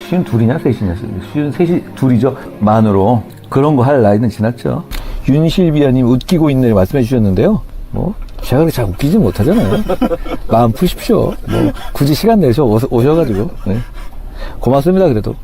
쉬운 둘이냐 셋이냐 쉬운 셋이 둘이죠. 만으로 그런 거 할 나이는 지났죠. 윤실비아님 웃기고 있네 말씀해 주셨는데요. 뭐 제가 그렇게 잘 웃기지 못하잖아요. 마음 푸십시오. 뭐 굳이 시간 내셔 오셔가지고 네. 고맙습니다. 그래도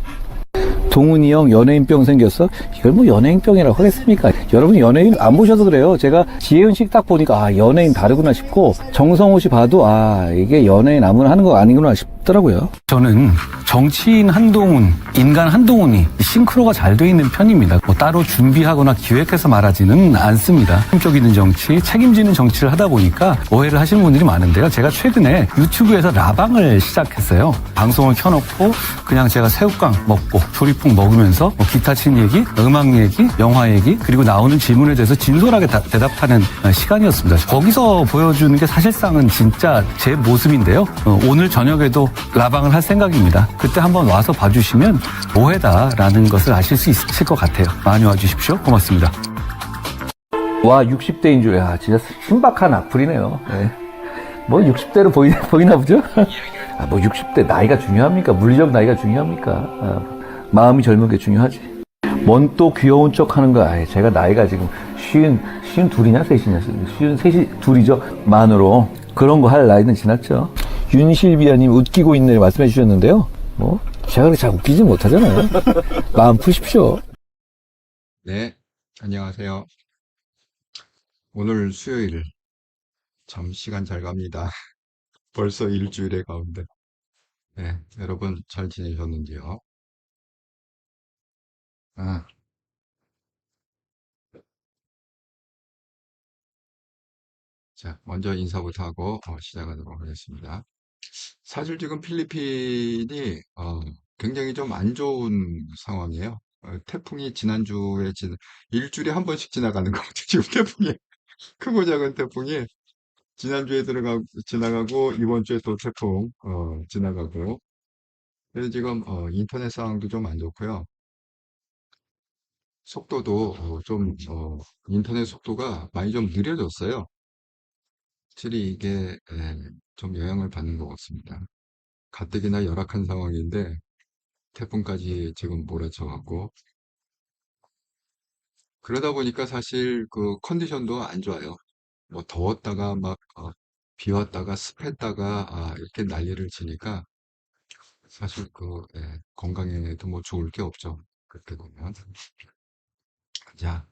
동훈이 형 연예인병 생겼어? 이걸 뭐 연예인병이라고 하겠습니까? 여러분 연예인 안 보셔서 그래요. 제가 지혜은 씨 딱 보니까 아 연예인 다르구나 싶고 정성호 씨 봐도 아 이게 연예인 아무나 하는 거 아니구나 싶더라고요. 저는 정치인 한동훈, 인간 한동훈이 싱크로가 잘 돼 있는 편입니다. 뭐 따로 준비하거나 기획해서 말하지는 않습니다. 품격 있는 정치, 책임지는 정치를 하다 보니까 오해를 하시는 분들이 많은데요. 제가 최근에 유튜브에서 라방을 시작했어요. 방송을 켜놓고 그냥 제가 새우깡 먹고 조리풍 먹으면서 뭐 기타 친 얘기, 음악 얘기, 영화 얘기 그리고 나오는 질문에 대해서 진솔하게 대답하는 시간이었습니다. 거기서 보여주는 게 사실상은 진짜 제 모습인데요. 오늘 저녁에도 라방을 할 생각입니다. 그때 한번 와서 봐주시면 오해다라는 것을 아실 수 있을 것 같아요. 많이 와주십시오. 고맙습니다. 와 60대인 줄, 야 진짜 신박한 악플이네요. 네. 뭐 60대로 보이나 보죠? 아, 뭐 60대 나이가 중요합니까? 물리적 나이가 중요합니까? 아, 마음이 젊은 게 중요하지. 뭔 또 귀여운 척 하는 거야. 아, 제가 나이가 지금 쉬운 둘이냐 셋이냐 쉬운 셋이 둘이죠. 만으로 그런 거 할 나이는 지났죠. 윤실비아님 웃기고 있네 말씀해 주셨는데요. 뭐 제가 그렇게 잘 웃기지 못하잖아요. 마음 푸십시오. 네, 안녕하세요. 오늘 수요일, 참 시간 잘 갑니다. 벌써 일주일의 가운데. 네, 여러분 잘 지내셨는지요? 아, 자, 먼저 인사부터 하고 시작하도록 하겠습니다. 사실 지금 필리핀이 굉장히 좀 안 좋은 상황이에요. 태풍이 지난주에 일주일에 한 번씩 지나가는 것 같아요. 지금 태풍이 크고 작은 태풍이 지난주에 지나가고 이번 주에 또 태풍 지나가고 그래서 지금 인터넷 상황도 좀 안 좋고요. 속도도 인터넷 속도가 많이 좀 느려졌어요. 확실히 이게 좀 영향을 받는 것 같습니다. 가뜩이나 열악한 상황인데 태풍까지 지금 몰아쳐갖고 그러다 보니까 사실 그 컨디션도 안 좋아요. 뭐 더웠다가 막 비 왔다가 습했다가 이렇게 난리를 치니까 사실 건강에도 뭐 좋을 게 없죠. 그렇게 보면. 자,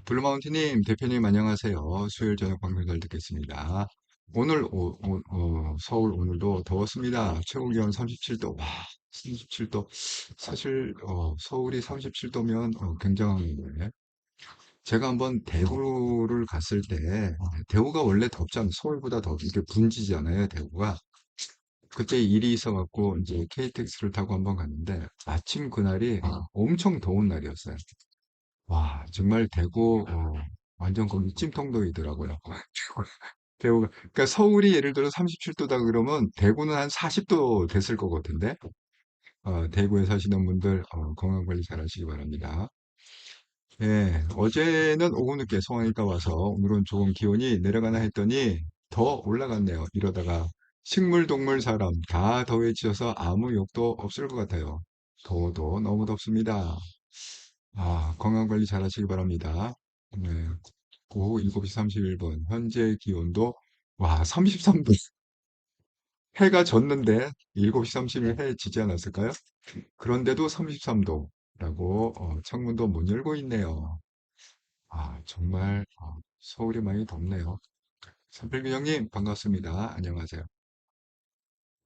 블루마운틴님, 대표님 안녕하세요. 수요일 저녁 방송 잘 듣겠습니다. 서울 오늘도 더웠습니다. 최고 기온 37도. 와, 37도. 사실, 서울이 37도면 굉장한 건데. 제가 한번 대구를 갔을 때, 대구가 원래 덥지 않아요. 서울보다 더, 이게 분지잖아요, 대구가. 그때 일이 있어갖고, 이제 KTX를 타고 한번 갔는데, 마침 그날이 엄청 더운 날이었어요. 와, 정말 대구, 완전 거기 찜통더위더라고요. 대구가, 그러니까 서울이 예를 들어 37도다 그러면 대구는 한 40도 됐을 것 같은데, 대구에 사시는 분들, 건강 관리 잘 하시기 바랍니다. 예, 어제는 오후 늦게 성황이가 와서 오늘은 조금 기온이 내려가나 했더니 더 올라갔네요. 이러다가 식물, 동물, 사람 다 더위에 지쳐서 아무 욕도 없을 것 같아요. 더워도 너무 덥습니다. 건강 관리 잘 하시기 바랍니다. 네. 오후 7시 31분. 현재 기온도, 와, 33도. 해가 졌는데, 7시 30분 해 지지 않았을까요? 그런데도 33도라고, 창문도 못 열고 있네요. 정말, 서울이 많이 덥네요. 삼필균 형님, 반갑습니다. 안녕하세요.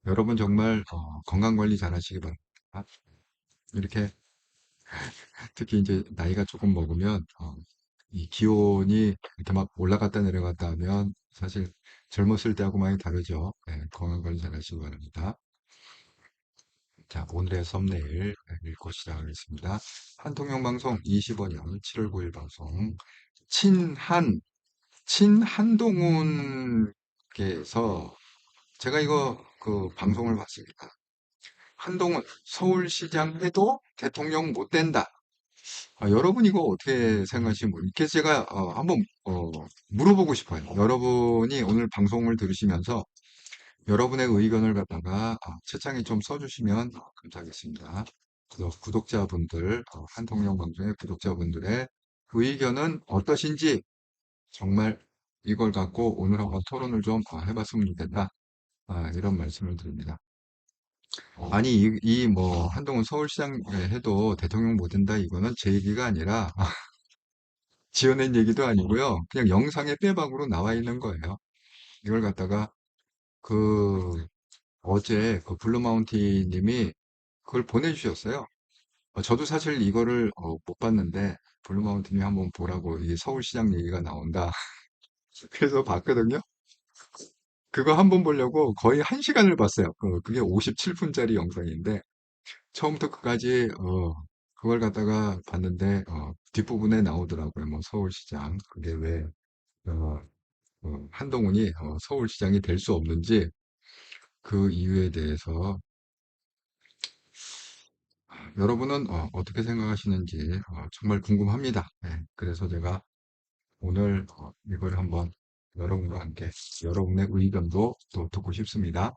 여러분 정말, 건강 관리 잘 하시기 바랍니다. 이렇게 특히 이제 나이가 조금 먹으면 이 기온이 이렇게 막 올라갔다 내려갔다 하면 사실 젊었을 때하고 많이 다르죠. 네, 건강 관리 잘 하시기 바랍니다. 자, 오늘의 썸네일 읽고 시작하겠습니다. 한통영 방송 25년 7월 9일 방송 친한동훈께서 제가 이거 그 방송을 봤습니다. 한동훈 서울시장 해도 대통령 못 된다. 여러분 이거 어떻게 생각하시는 분? 이렇게 제가 한번 물어보고 싶어요. 여러분이 오늘 방송을 들으시면서 여러분의 의견을 갖다가 채창에 좀 써주시면 감사하겠습니다. 구독자분들, 한통령 방송의 구독자분들의 의견은 어떠신지 정말 이걸 갖고 오늘 한번 토론을 좀 해봤으면 좋겠다. 이런 말씀을 드립니다. 아니, 뭐, 한동훈 서울시장 해도 대통령 못 된다, 이거는 제 얘기가 아니라, 지어낸 얘기도 아니고요. 그냥 영상의 빼박으로 나와 있는 거예요. 이걸 갖다가, 그, 어제 그 블루마운틴 님이 그걸 보내주셨어요. 저도 사실 이거를 못 봤는데, 블루마운틴 님이 한번 보라고, 이 서울시장 얘기가 나온다. 그래서 봤거든요. 그거 한번 보려고 거의 한 시간을 봤어요. 그게 57분짜리 영상인데, 처음부터 끝까지 그걸 갖다가 봤는데 뒷부분에 나오더라고요. 뭐 서울시장 그게 왜 어, 한동훈이 서울시장이 될 수 없는지 그 이유에 대해서 여러분은 떻게 생각하시는지 정말 궁금합니다. 네, 그래서 제가 오늘 이걸 한번 여러분과 함께 여러분의 의견도 또 듣고 싶습니다.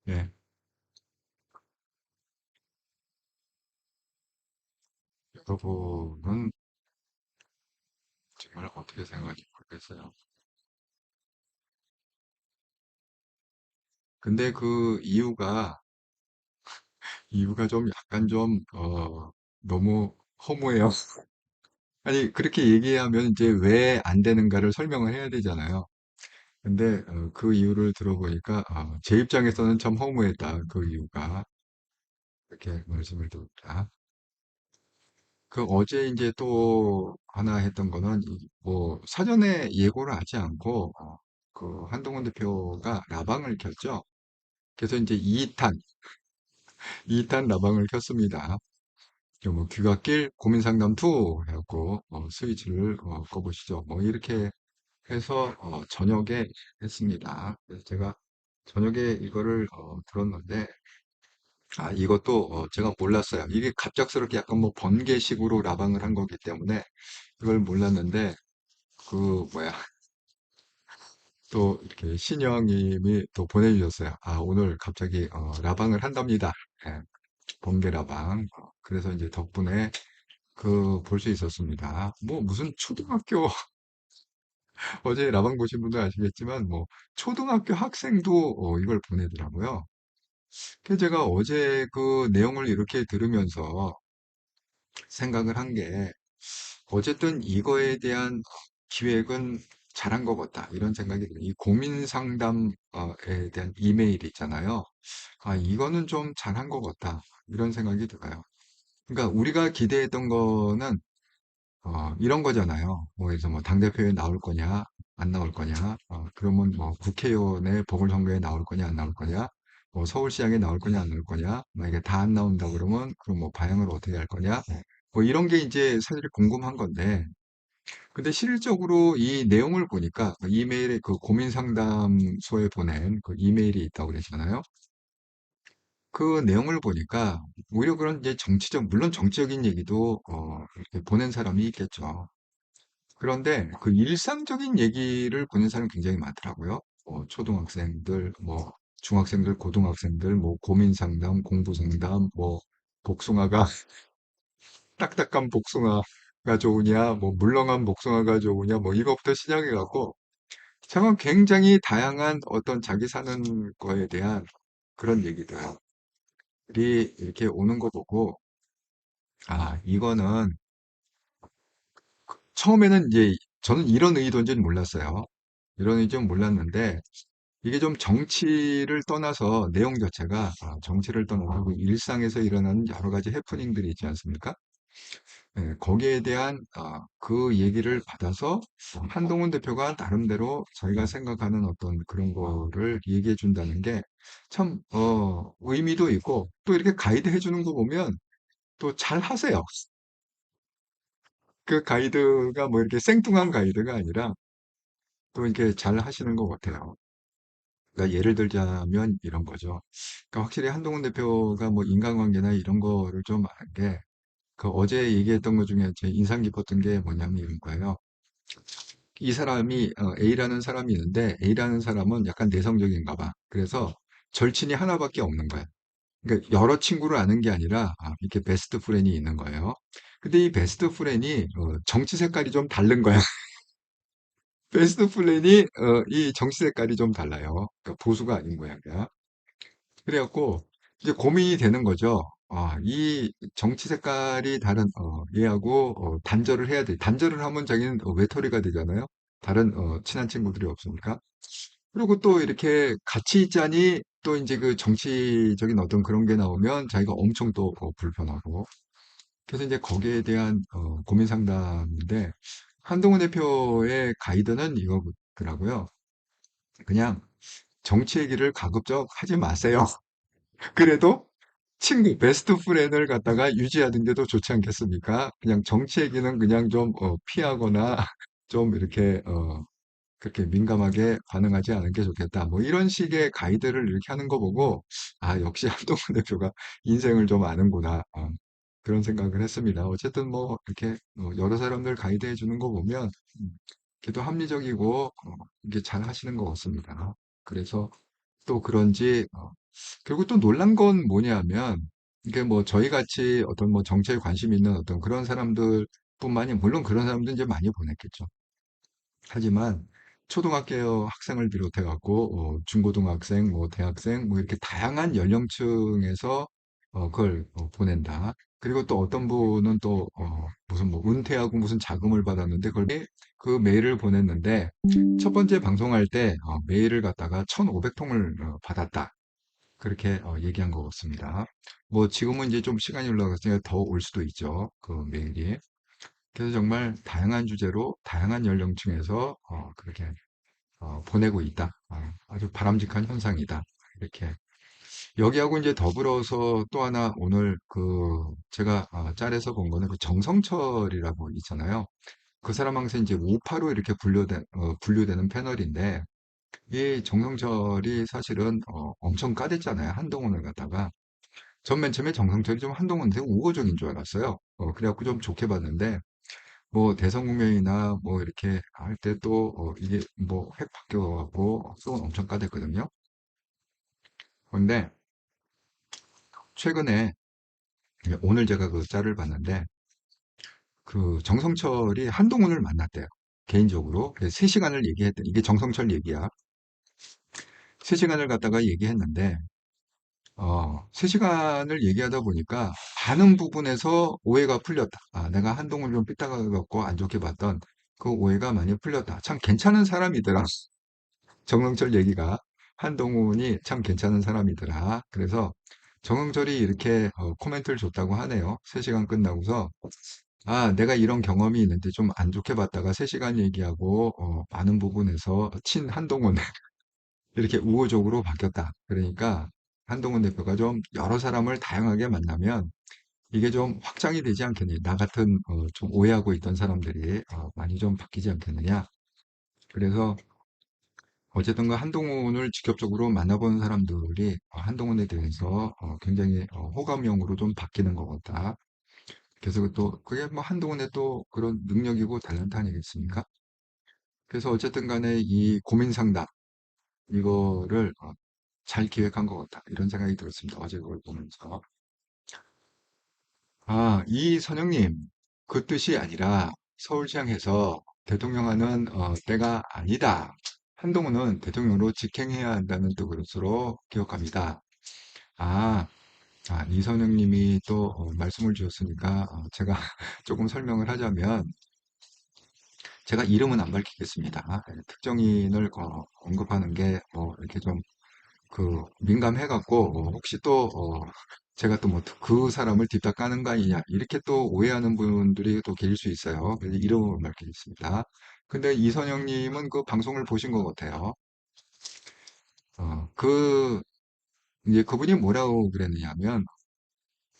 예, 여러분은 정말 어떻게 생각하실지 모르겠어요. 근데 그 이유가 좀 약간 좀, 너무 허무해요. 아니, 그렇게 얘기하면 이제 왜 안 되는가를 설명을 해야 되잖아요. 근데 그 이유를 들어보니까 제 입장에서는 참 허무했다. 그 이유가. 이렇게 말씀을 드립니다. 그 어제 이제 또 하나 했던 거는 뭐 사전에 예고를 하지 않고 그 한동훈 대표가 라방을 켰죠. 그래서 이제 2탄 라방을 켰습니다. 뭐 귀갓길 고민상담 2 해갖고 스위치를 꺼보시죠. 뭐 이렇게 해서 저녁에 했습니다. 그래서 제가 저녁에 이거를 들었는데 이것도 제가 몰랐어요. 이게 갑작스럽게 약간 뭐 번개식으로 라방을 한 거기 때문에 이걸 몰랐는데 그 뭐야 또 이렇게 신영님이 또 보내주셨어요. 오늘 갑자기 라방을 한답니다. 예, 번개 라방. 그래서 이제 덕분에 볼 수 있었습니다. 뭐 무슨 초등학교 어제 라방 보신 분들 아시겠지만 뭐 초등학교 학생도 이걸 보내더라고요. 그래서 제가 어제 그 내용을 이렇게 들으면서 생각을 한 게 어쨌든 이거에 대한 기획은 잘한 것 같다 이런 생각이 들어요. 이 고민 상담에 대한 이메일 있잖아요. 이거는 좀 잘한 것 같다 이런 생각이 들어요. 그러니까 우리가 기대했던 거는 이런 거잖아요. 뭐, 그래서 뭐, 당대표에 나올 거냐, 안 나올 거냐, 그러면 뭐, 국회의원의 보궐선거에 나올 거냐, 안 나올 거냐, 뭐, 서울시장에 나올 거냐, 안 나올 거냐, 만약에 다 안 나온다 그러면, 그럼 뭐, 방향을 어떻게 할 거냐, 뭐, 이런 게 이제 사실 궁금한 건데, 근데 실질적으로 이 내용을 보니까, 그 이메일에 그 고민상담소에 보낸 그 이메일이 있다고 그랬잖아요. 그 내용을 보니까, 오히려 그런 이제 물론 정치적인 얘기도, 이렇게 보낸 사람이 있겠죠. 그런데 그 일상적인 얘기를 보는 사람이 굉장히 많더라고요. 초등학생들, 뭐, 중학생들, 고등학생들, 뭐, 고민 상담, 공부 상담, 뭐, 복숭아가, 딱딱한 복숭아가 좋으냐, 뭐, 물렁한 복숭아가 좋으냐, 뭐, 이것부터 시작해갖고, 참 굉장히 다양한 어떤 자기 사는 거에 대한 그런 얘기들이 이렇게 오는 거 보고, 이거는 처음에는 이제 저는 이런 의도인지는 몰랐어요. 이런 의도는 몰랐는데, 이게 좀 정치를 떠나서 내용 자체가 정치를 떠나서 그 일상에서 일어나는 여러 가지 해프닝들이 있지 않습니까? 예, 거기에 대한 그 얘기를 받아서 한동훈 대표가 나름대로 자기가 생각하는 어떤 그런 거를 얘기해 준다는 게 참 의미도 있고 또 이렇게 가이드 해주는 거 보면 또 잘 하세요. 그 가이드가 뭐 이렇게 생뚱한 가이드가 아니라 또 이렇게 잘 하시는 것 같아요. 그러니까 예를 들자면 이런 거죠. 그러니까 확실히 한동훈 대표가 뭐 인간관계나 이런 거를 좀 아는 게, 그 어제 얘기했던 것 중에 제 인상 깊었던 게 뭐냐면 이런 거예요. 이 사람이 A라는 사람이 있는데 A라는 사람은 약간 내성적인가 봐. 그래서 절친이 하나밖에 없는 거야. 그러니까 여러 친구를 아는 게 아니라 이렇게 베스트 프렌이 있는 거예요. 근데 이 베스트 프렌이 정치 색깔이 좀 다른 거야. 베스트 프렌이 이 정치 색깔이 좀 달라요. 그러니까 보수가 아닌 모양이야. 그래갖고 이제 고민이 되는 거죠. 이 정치 색깔이 다른 얘하고 단절을 해야 돼. 단절을 하면 자기는 외톨이가 되잖아요. 다른 친한 친구들이 없으니까. 그리고 또 이렇게 같이 있자니 또 이제 그 정치적인 어떤 그런 게 나오면 자기가 엄청 또 불편하고. 그래서 이제 거기에 대한 고민 상담인데 한동훈 대표의 가이드는 이거더라고요. 그냥 정치 얘기를 가급적 하지 마세요. 그래도 친구, 베스트 프렌을 갖다가 유지하는 게 더 좋지 않겠습니까? 그냥 정치 얘기는 그냥 좀 피하거나 좀 이렇게 그렇게 민감하게 반응하지 않은 게 좋겠다. 뭐 이런 식의 가이드를 이렇게 하는 거 보고 역시 한동훈 대표가 인생을 좀 아는구나. 그런 생각을 했습니다. 어쨌든 뭐 이렇게 여러 사람들 가이드해 주는 거 보면 걔도 합리적이고 이게 잘 하시는 것 같습니다. 그래서 또 그런지 그리고 또 놀란 건 뭐냐면 이게 뭐 저희 같이 어떤 뭐 정치에 관심 있는 어떤 그런 사람들 뿐만이 물론 그런 사람들 이제 많이 보냈겠죠. 하지만 초등학교 학생을 비롯해 갖고 중고등학생, 뭐 대학생, 뭐 이렇게 다양한 연령층에서 그걸 보낸다. 그리고 또 어떤 분은 또 무슨 뭐 은퇴하고 무슨 자금을 받았는데 그걸 그 메일을 보냈는데 첫 번째 방송할 때 메일을 갖다가 1,500통을 받았다. 그렇게 얘기한 것 같습니다. 뭐 지금은 이제 좀 시간이 올라갔으니까 더 올 수도 있죠. 그 메일이. 그래서 정말 다양한 주제로 다양한 연령층에서 그렇게 보내고 있다. 아주 바람직한 현상이다. 이렇게 여기하고 이제 더불어서 또 하나 오늘 그 제가 짤에서 본 거는 그 정성철이라고 있잖아요. 그 사람 항상 이제 우파로 이렇게 분류되는 패널인데 이 정성철이 사실은 엄청 까댔잖아요. 한동훈을 갖다가. 전 맨 처음에 정성철이 좀 한동훈한테 우호적인 줄 알았어요. 그래갖고 좀 좋게 봤는데 뭐 대선 국면이나 뭐 이렇게 할 때 또 이게 뭐 획 바뀌어갖고 또 엄청 까댔거든요. 그런데 최근에 오늘 제가 그 짤을 봤는데 그 정성철이 한동훈을 만났대요. 개인적으로. 그래서 3시간을 얘기했대. 이게 정성철 얘기야. 3시간을 갖다가 얘기했는데 3시간을 얘기하다 보니까 많은 부분에서 오해가 풀렸다. 내가 한동훈을 좀 삐딱하게 안 좋게 봤던 그 오해가 많이 풀렸다. 참 괜찮은 사람이더라. 정성철 얘기가 한동훈이 참 괜찮은 사람이더라. 그래서 정성철이 이렇게 코멘트를 줬다고 하네요. 3시간 끝나고서 내가 이런 경험이 있는데 좀 안 좋게 봤다가 3시간 얘기하고 많은 부분에서 친 한동훈 이렇게 우호적으로 바뀌었다. 그러니까 한동훈 대표가 좀 여러 사람을 다양하게 만나면 이게 좀 확장이 되지 않겠니? 나 같은 좀 오해하고 있던 사람들이 많이 좀 바뀌지 않겠느냐? 그래서 어쨌든 그 한동훈을 직접적으로 만나본 사람들이 한동훈에 대해서 굉장히 호감형으로 좀 바뀌는 것 같다. 그래서 또 그게 뭐 한동훈의 또 그런 능력이고 탤런트 아니겠습니까? 그래서 어쨌든 간에 이 고민 상담 이거를 잘 기획한 것 같다. 이런 생각이 들었습니다. 어제 그걸 보면서. 이선영님, 그 뜻이 아니라 서울시장에서 대통령하는 때가 아니다. 한동훈은 대통령으로 직행해야 한다는 뜻으로 기억합니다. 아, 이선영님이 또 말씀을 주셨으니까 제가 조금 설명을 하자면 제가 이름은 안 밝히겠습니다. 특정인을 언급하는 게 이렇게 좀 그 민감해갖고 혹시 또 제가 또 뭐 그 사람을 뒷다 까는 거 아니냐 이렇게 또 오해하는 분들이 또 계실 수 있어요. 그래서 이름을 밝히겠습니다. 근데 이선영님은 그 방송을 보신 것 같아요. 그 이제 그분이 뭐라고 그랬느냐면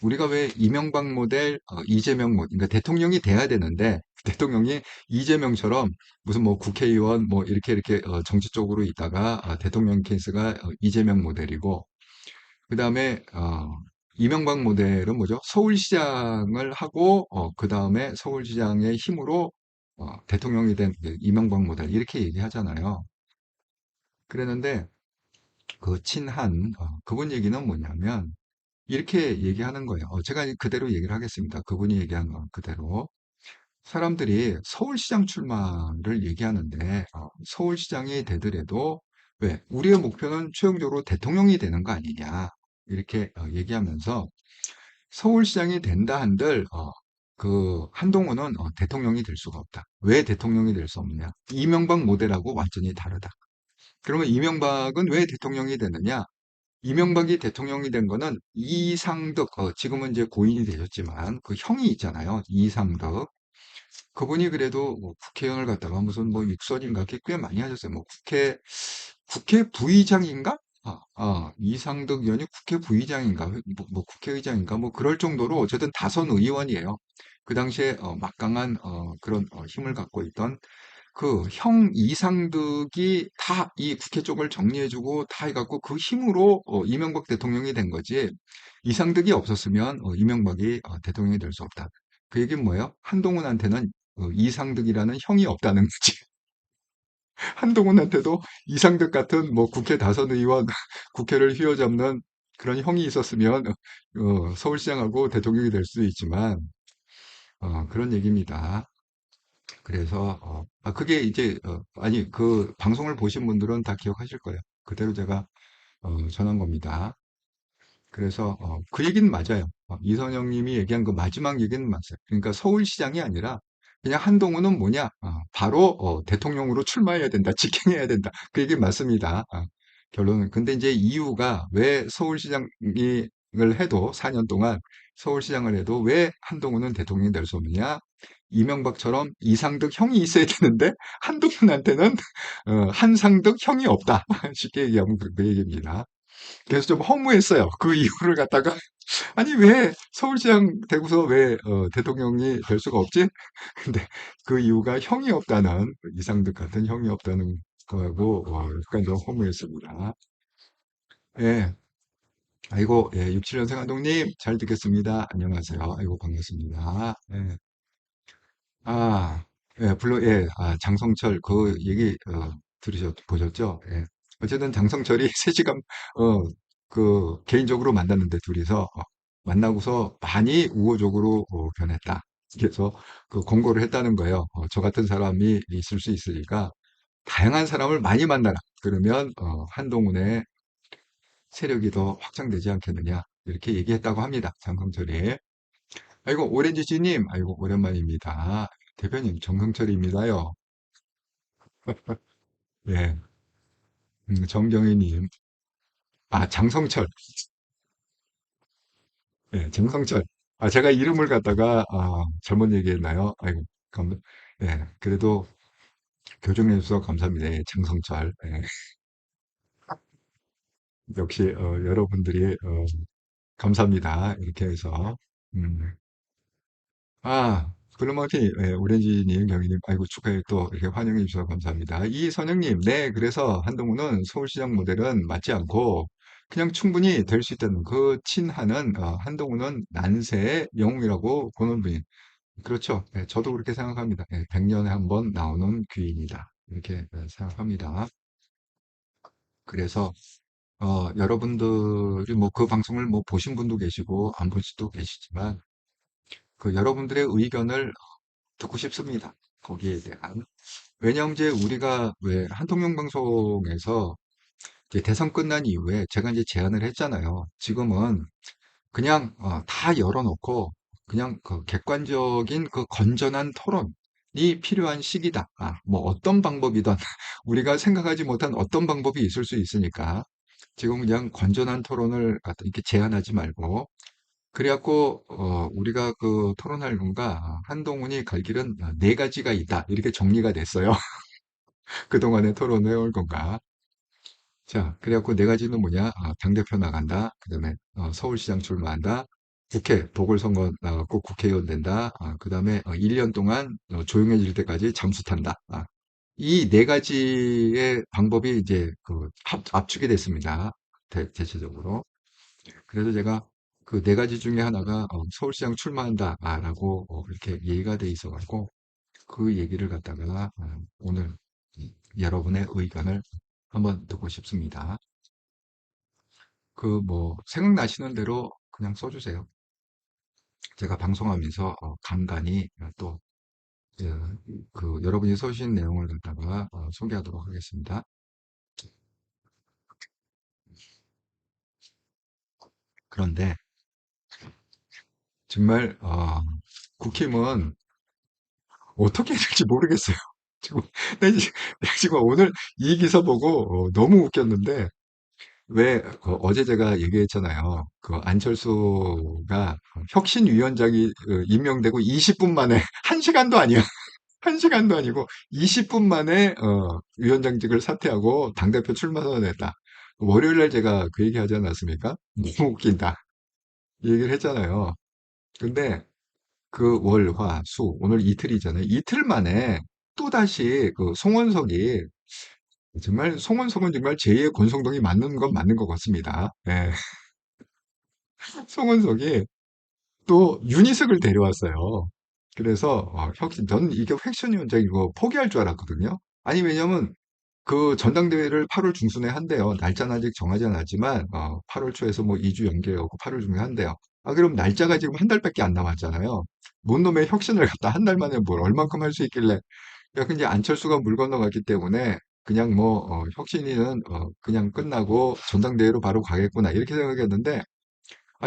우리가 왜 이명박 모델, 이재명 모델, 그러니까 대통령이 돼야 되는데 대통령이 이재명처럼 무슨 뭐 국회의원 뭐 이렇게 정치 쪽으로 있다가 대통령 케이스가 이재명 모델이고 그 다음에 이명박 모델은 뭐죠? 서울시장을 하고 그 다음에 서울시장의 힘으로 대통령이 된 이명박 모델 이렇게 얘기하잖아요. 그랬는데 그 친한 그분 얘기는 뭐냐면 이렇게 얘기하는 거예요. 제가 그대로 얘기를 하겠습니다. 그분이 얘기한 건 그대로. 사람들이 서울시장 출마를 얘기하는데 서울시장이 되더라도 왜 우리의 목표는 최종적으로 대통령이 되는 거 아니냐 이렇게 얘기하면서 서울시장이 된다 한들 그 한동훈은 대통령이 될 수가 없다. 왜 대통령이 될 수 없느냐? 이명박 모델하고 완전히 다르다. 그러면 이명박은 왜 대통령이 되느냐? 이명박이 대통령이 된 거는 이상득, 지금은 이제 고인이 되셨지만 그 형이 있잖아요. 이상득. 그분이 그래도 뭐 국회의원을 갖다가 무슨 뭐 육선인가 꽤 많이 하셨어요. 뭐 국회 부의장인가? 이상득 의원이 국회 부의장인가? 뭐 국회의장인가? 뭐 그럴 정도로 어쨌든 다선 의원이에요. 그 당시에 막강한 그런 힘을 갖고 있던 그 형 이상득이 다 이 국회 쪽을 정리해주고 다 해갖고 그 힘으로 이명박 대통령이 된 거지. 이상득이 없었으면 이명박이 대통령이 될 수 없다. 그 얘기는 뭐예요? 한동훈한테는 이상득이라는 형이 없다는 거지. 한동훈한테도 이상득 같은 뭐 국회 다선 의원, 국회를 휘어잡는 그런 형이 있었으면 서울시장하고 대통령이 될 수도 있지만 그런 얘기입니다. 그래서 그게 이제 아니 그 방송을 보신 분들은 다 기억하실 거예요. 그대로 제가 전한 겁니다. 그래서 그 얘기는 맞아요. 이선영 님이 얘기한 그 마지막 얘기는 맞아요. 그러니까 서울시장이 아니라 그냥 한동훈은 뭐냐? 바로 대통령으로 출마해야 된다. 직행해야 된다. 그 얘기 맞습니다. 결론은. 근데 이제 이유가 왜 서울시장을 해도 4년 동안 서울시장을 해도 왜 한동훈은 대통령이 될 수 없느냐? 이명박처럼 이상득 형이 있어야 되는데 한동훈한테는 한상득 형이 없다. 쉽게 얘기하면 그 얘기입니다. 그래서 좀 허무했어요. 그 이유를 갖다가 아니 왜 서울시장 되고서 왜 대통령이 될 수가 없지? 근데 그 이유가 형이 없다는 이상득 같은 형이 없다는 거고 약간 좀 허무했습니다. 예. 아이고 예, 67년생 한동님 잘 듣겠습니다. 안녕하세요. 아이고 반갑습니다. 예. 예, 예, 장성철 그 얘기 보셨죠? 예. 어쨌든 장성철이 3시간 그 개인적으로 만났는데 둘이서 만나고서 많이 우호적으로 변했다. 그래서 그 공고를 했다는 거예요. 저 같은 사람이 있을 수 있으니까 다양한 사람을 많이 만나라. 그러면 한동훈의 세력이 더 확장되지 않겠느냐. 이렇게 얘기했다고 합니다. 장성철이. 아이고 오렌지씨님, 아이고 오랜만입니다. 대표님 정성철입니다요. 예, 정경희님, 장성철, 예, 정성철. 제가 이름을 갖다가 잘못 얘기했나요? 아이고, 예, 그래도 교정해 주셔서 감사합니다. 예, 장성철. 예, 역시 여러분들이 감사합니다. 이렇게 해서 음, 글루머티, 예, 오렌지님, 경희님, 아이고, 축하해 또 이렇게 환영해 주셔서 감사합니다. 이선영님, 네, 그래서 한동훈은 서울시장 모델은 맞지 않고 그냥 충분히 될 수 있다는 그 친하는 한동훈은 난세의 영웅이라고 보는 분이. 그렇죠. 예, 저도 그렇게 생각합니다. 예, 100년에 한 번 나오는 귀인이다. 이렇게 생각합니다. 그래서 여러분들이 뭐 그 방송을 뭐 보신 분도 계시고 안 보신 분도 계시지만 그 여러분들의 의견을 듣고 싶습니다. 거기에 대한. 왜냐하면 이제 우리가 왜 한통령 방송에서 이제 대선 끝난 이후에 제가 이제 제안을 했잖아요. 지금은 그냥 다 열어놓고 그냥 그 객관적인 그 건전한 토론이 필요한 시기다. 뭐 어떤 방법이든 우리가 생각하지 못한 어떤 방법이 있을 수 있으니까 지금 그냥 건전한 토론을 이렇게 제안하지 말고 그래갖고 우리가 그 토론할 건가 한동훈이 갈 길은 네 가지가 있다 이렇게 정리가 됐어요. 그동안의 토론을 해올 건가. 자, 그래갖고 네 가지는 뭐냐? 당대표 나간다. 그다음에 서울시장 출마한다. 국회 보궐선거 나가고 국회의원 된다. 그다음에 1년 동안 조용해질 때까지 잠수 탄다. 이 네 가지의 방법이 이제 그 압축이 됐습니다. 대체적으로. 그래서 제가 그 네 가지 중에 하나가 서울시장 출마한다라고 이렇게 얘기가 돼 있어가지고 그 얘기를 갖다가 오늘 여러분의 의견을 한번 듣고 싶습니다. 그 뭐 생각나시는 대로 그냥 써주세요. 제가 방송하면서 간간히 또 여러분이 써주신 내용을 갖다가 소개하도록 하겠습니다. 그런데 정말 국힘은 어떻게 해야 될지 모르겠어요. 지금 내가 지금 오늘 이 기사 보고 너무 웃겼는데 왜 어제 제가 얘기했잖아요. 그 안철수가 혁신위원장이 임명되고 20분 만에 1시간도 아니야. 1시간도 아니고 20분 만에 위원장직을 사퇴하고 당대표 출마 선언했다. 월요일 날 제가 그 얘기 하지 않았습니까? 너무 웃긴다. 이 얘기를 했잖아요. 근데 그 월, 화, 수 오늘 이틀이잖아요. 이틀 만에 또다시 그 송원석이 정말 송원석은 정말 제2의 권성동이 맞는 건 맞는 것 같습니다. 예. 송원석이 또 윤희석을 데려왔어요. 그래서 전 이게 획션위원장이고 포기할 줄 알았거든요. 아니 왜냐면 그 전당대회를 8월 중순에 한대요. 날짜는 아직 정하지 않았지만 8월 초에서 뭐 2주 연기하고 8월 중에 한대요. 아 그럼 날짜가 지금 한 달밖에 안 남았잖아요. 뭔 놈의 혁신을 갖다 한 달 만에 뭘 얼만큼 할 수 있길래 야, 근데 안철수가 물 건너갔기 때문에 그냥 뭐 혁신위는 그냥 끝나고 전당대회로 바로 가겠구나 이렇게 생각했는데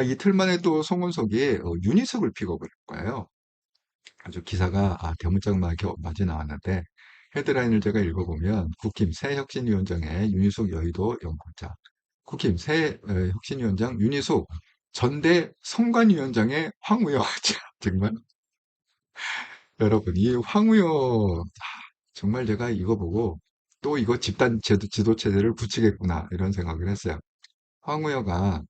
이틀 만에 또 송원석이 유니석을 픽업을 한 거예요. 아주 기사가 대문짝맞게 나왔는데 헤드라인을 제가 읽어보면 국힘 새 혁신위원장의 윤희숙 여의도 연구자 국힘 새 혁신위원장 윤희숙 전대 선관위원장의 황우여 정말 여러분 이 황우여 정말 제가 이거 보고 또 이거 집단 지도체제를 굳히겠구나 이런 생각을 했어요. 황우여가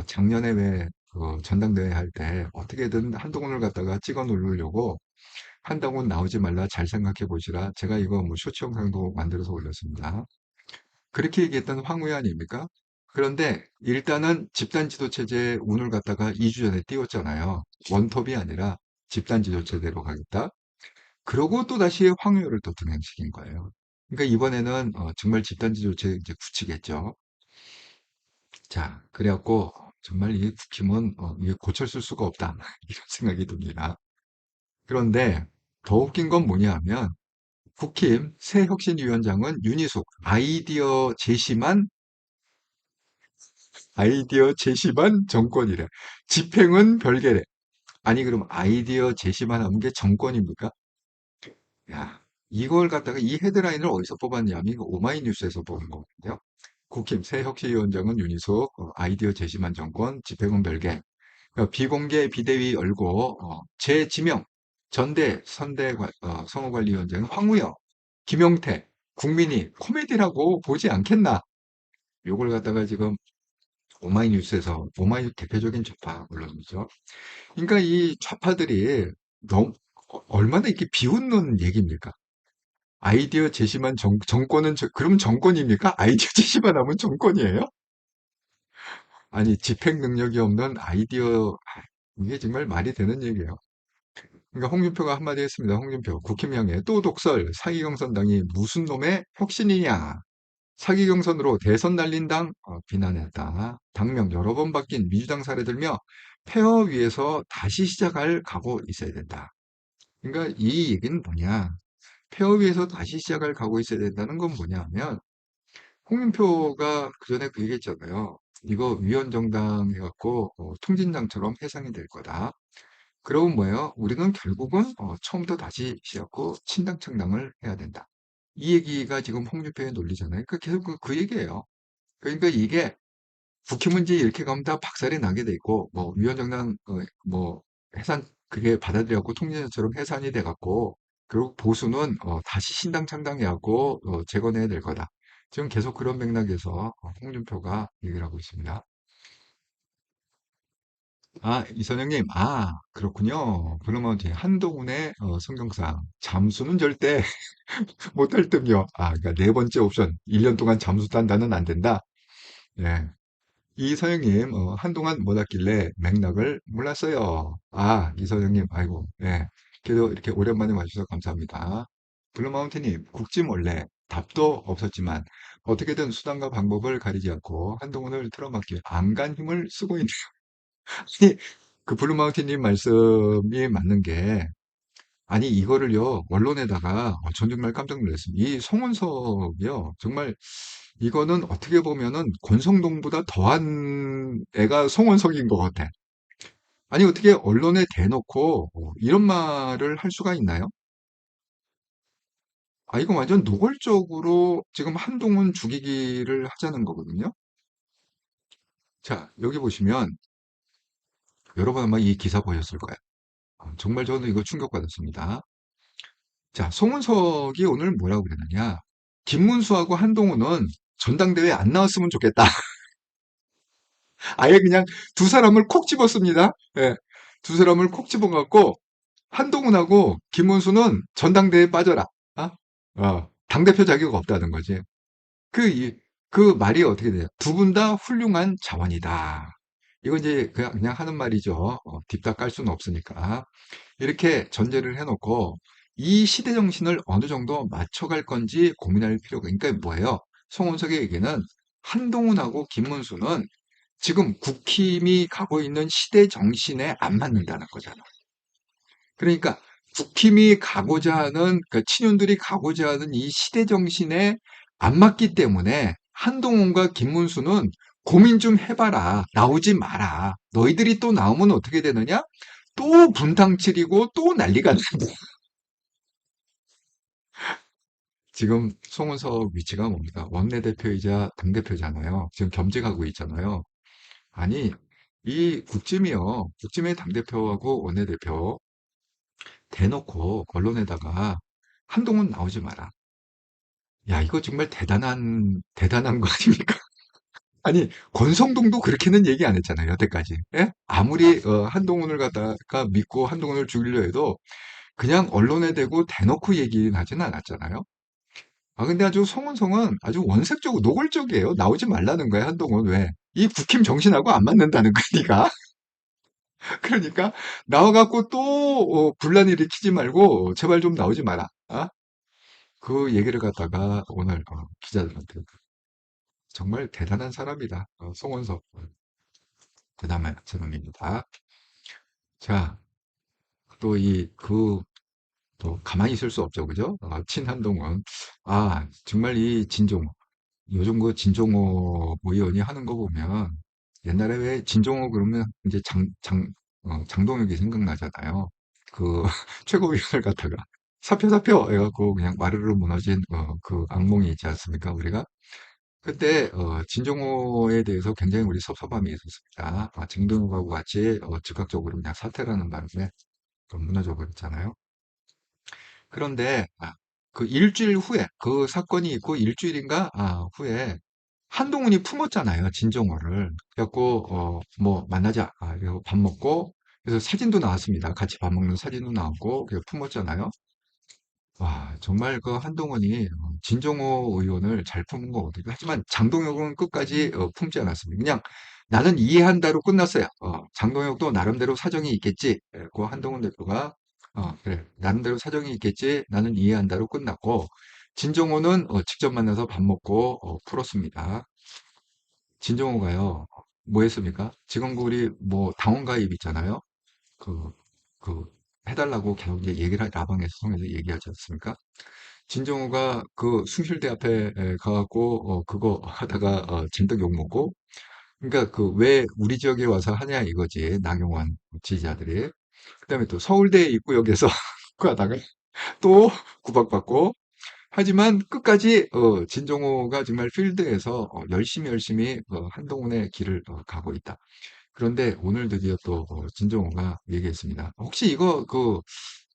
작년에 왜그 전당대회 할 때 어떻게든 한동훈을 갖다가 찍어 누르려고 한동훈 나오지 말라 잘 생각해 보시라. 제가 이거 뭐 쇼츠 영상도 만들어서 올렸습니다. 그렇게 얘기했던 황우여 아닙니까? 그런데 일단은 집단 지도체제의 운을 갖다가 2주 전에 띄웠잖아요. 원톱이 아니라 집단 지도체제로 가겠다. 그러고 또 다시 황우여를 또 등장시킨 거예요. 그러니까 이번에는 정말 집단 지도체 이제 굳히겠죠. 자, 그래갖고 정말 이 국힘은 이게 고쳤을 수가 없다 이런 생각이 듭니다. 그런데 더 웃긴 건 뭐냐 하면 국힘 새 혁신위원장은 윤희숙 아이디어 제시만 정권이래. 집행은 별개래. 아니 그럼 아이디어 제시만 하는 게 정권입니까? 야, 이걸 갖다가 이 헤드라인을 어디서 뽑았냐면 이거 오마이뉴스에서 뽑은 거거든요. 국힘 새 혁신위원장은 윤희숙 아이디어 제시만 정권 집행은 별개. 비공개 비대위 열고 재지명 전대 선대 선거관리위원장은 황우여 김용태 국민이 코미디라고 보지 않겠나 요걸 갖다가 지금 오마이뉴스에서 오마이뉴스 대표적인 좌파 언론이죠. 그러니까 이 좌파들이 너무 얼마나 이렇게 비웃는 얘기입니까? 아이디어 제시만 정권은 그럼 정권입니까? 아이디어 제시만 하면 정권이에요? 아니 집행 능력이 없는 아이디어 이게 정말 말이 되는 얘기예요. 그러니까 홍준표가 한마디 했습니다. 홍준표 국힘형에 또 독설 사기경선당이 무슨 놈의 혁신이냐. 사기경선으로 대선 날린 당 비난했다. 당명 여러 번 바뀐 민주당 사례 들며 폐허 위에서 다시 시작할 각오 있어야 된다. 그러니까 이 얘기는 뭐냐. 폐허 위에서 다시 시작할 각오 있어야 된다는 건 뭐냐 하면 홍준표가 그전에 그 얘기했잖아요. 이거 위원정당 해갖고 통진당처럼 해상이 될 거다. 그러면 뭐예요? 우리는 결국은 처음부터 다시 시작하고 친당청당을 해야 된다. 이 얘기가 지금 홍준표의 논리잖아요. 그러니까 계속 그 얘기예요. 그러니까 이게 국힘문제 이렇게 가면 다 박살이 나게 돼 있고 뭐 위원정당 뭐 해산 그게 받아들여갖고 통진당처럼 해산이 돼갖고 그리고 보수는 다시 신당 창당해갖고 재건해야 될 거다. 지금 계속 그런 맥락에서 홍준표가 얘기를 하고 있습니다. 이선영님, 그렇군요. 그러면 이제 한동훈의 성경상 잠수는 절대 못할 듯요. 그러니까 네 번째 옵션, 1년 동안 잠수 탄다는 안 된다. 예. 이선영님, 한동안 못 왔길래 맥락을 몰랐어요. 이선영님, 아이고, 예. 그래도 이렇게 오랜만에 와주셔서 감사합니다. 블루마운틴님, 국짐 원래 답도 없었지만 어떻게든 수단과 방법을 가리지 않고 한동훈을 틀어막기 위해 안간 힘을 쓰고 있는 아니, 그 블루마운틴님 말씀이 맞는 게 아니 이거를요 언론에다가 전 정말 깜짝 놀랐습니다. 이 송원석이요 정말 이거는 어떻게 보면은 권성동보다 더한 애가 송원석인 것 같아. 아니 어떻게 언론에 대놓고 이런 말을 할 수가 있나요? 아 이거 완전 노골적으로 지금 한동훈 죽이기를 하자는 거거든요. 자 여기 보시면 여러분 아마 이 기사 보셨을 거예요. 정말 저는 이거 충격받았습니다. 자, 송은석이 오늘 뭐라고 그랬느냐. 김문수하고 한동훈은 전당대회 안 나왔으면 좋겠다. 아예 그냥 두 사람을 콕 집었습니다. 예, 두 사람을 콕 집어갖고 한동훈하고 김문수는 전당대회 빠져라. 당대표 자격 없다는 거지. 그, 그 말이 어떻게 돼요? 두 분 다 훌륭한 자원이다. 이건 이제 그냥 하는 말이죠. 뒷담 깔 수는 없으니까. 이렇게 전제를 해놓고 이 시대 정신을 어느 정도 맞춰갈 건지 고민할 필요가, 그러니까 뭐예요? 송원석의 얘기는 한동훈하고 김문수는 지금 국힘이 가고 있는 시대 정신에 안 맞는다는 거잖아. 그러니까 국힘이 가고자 하는, 그 친윤들이 가고자 하는 이 시대 정신에 안 맞기 때문에 한동훈과 김문수는 고민 좀 해봐라. 나오지 마라. 너희들이 또 나오면 어떻게 되느냐? 또 분탕칠이고 또 난리가 난다. 지금 송은석 위치가 뭡니까? 원내대표이자 당대표잖아요. 지금 겸직하고 있잖아요. 아니, 이 국짐이요. 국짐의 당대표하고 원내대표 대놓고 언론에다가 한동훈 나오지 마라. 야, 이거 정말 대단한 거 아닙니까? 아니, 권성동도 그렇게는 얘기 안 했잖아요, 여태까지. 예? 아무리 한동훈을 갖다가 믿고 한동훈을 죽이려 해도 그냥 언론에 대고 대놓고 얘기는 하진 않았잖아요. 근데 아주 송은성은 아주 원색적으로 노골적이에요. 나오지 말라는 거야, 한동훈. 왜? 이 국힘 정신하고 안 맞는다는 거니까. 그러니까 나와갖고 또 분란 일으키지 말고 제발 좀 나오지 마라. 그 얘기를 갖다가 오늘 기자들한테 정말 대단한 사람이다. 송원석 대단한 사람입니다. 자, 또 또 가만히 있을 수 없죠, 그죠? 친한동훈. 정말 이 진종호. 요즘 그 진종호 의원이 하는 거 보면 옛날에 왜 진종호 그러면 이제 장동혁이 생각나잖아요. 그 최고위원을 갖다가 사표 해갖고 그냥 와르르 무너진 그 악몽이 있지 않습니까, 우리가? 그때 진종호에 대해서 굉장히 우리 섭섭함이 있었습니다. 장동혁하고 같이 즉각적으로 그냥 사퇴라는 바람에 무너져 버렸잖아요. 그런데 그 일주일 후에 그 사건이 있고 일주일인가 후에 한동훈이 품었잖아요, 진정호를. 그래갖고 뭐 만나자. 그리고 밥 먹고 그래서 사진도 나왔습니다. 같이 밥 먹는 사진도 나왔고 그래서 품었잖아요. 와, 정말 그 한동훈이 진정호 의원을 잘 품은 거 같아요. 하지만 장동혁은 끝까지 품지 않았습니다. 그냥 나는 이해한다로 끝났어요. 장동혁도 나름대로 사정이 있겠지. 그 한동훈 대표가 그래 나름대로 사정이 있겠지. 나는 이해한다로 끝났고 진정호는 직접 만나서 밥 먹고 풀었습니다. 진정호가요. 뭐 했습니까? 지금 그 우리 뭐 당원 가입 있잖아요. 그, 그 해달라고 계속 이제 얘기를 라방에서 통해서 얘기하지 않습니까? 진정호가 그 숭실대 앞에 가갖고 그거 하다가 진덕 욕먹고 그러니까 그 왜 우리 지역에 와서 하냐 이거지 나경원 지지자들이 그다음에 또 서울대 입구역에서 그 하다가 또 구박받고 하지만 끝까지 진정호가 정말 필드에서 열심히 한동훈의 길을 가고 있다. 그런데 오늘 드디어 또 진정호가 얘기했습니다. 혹시 이거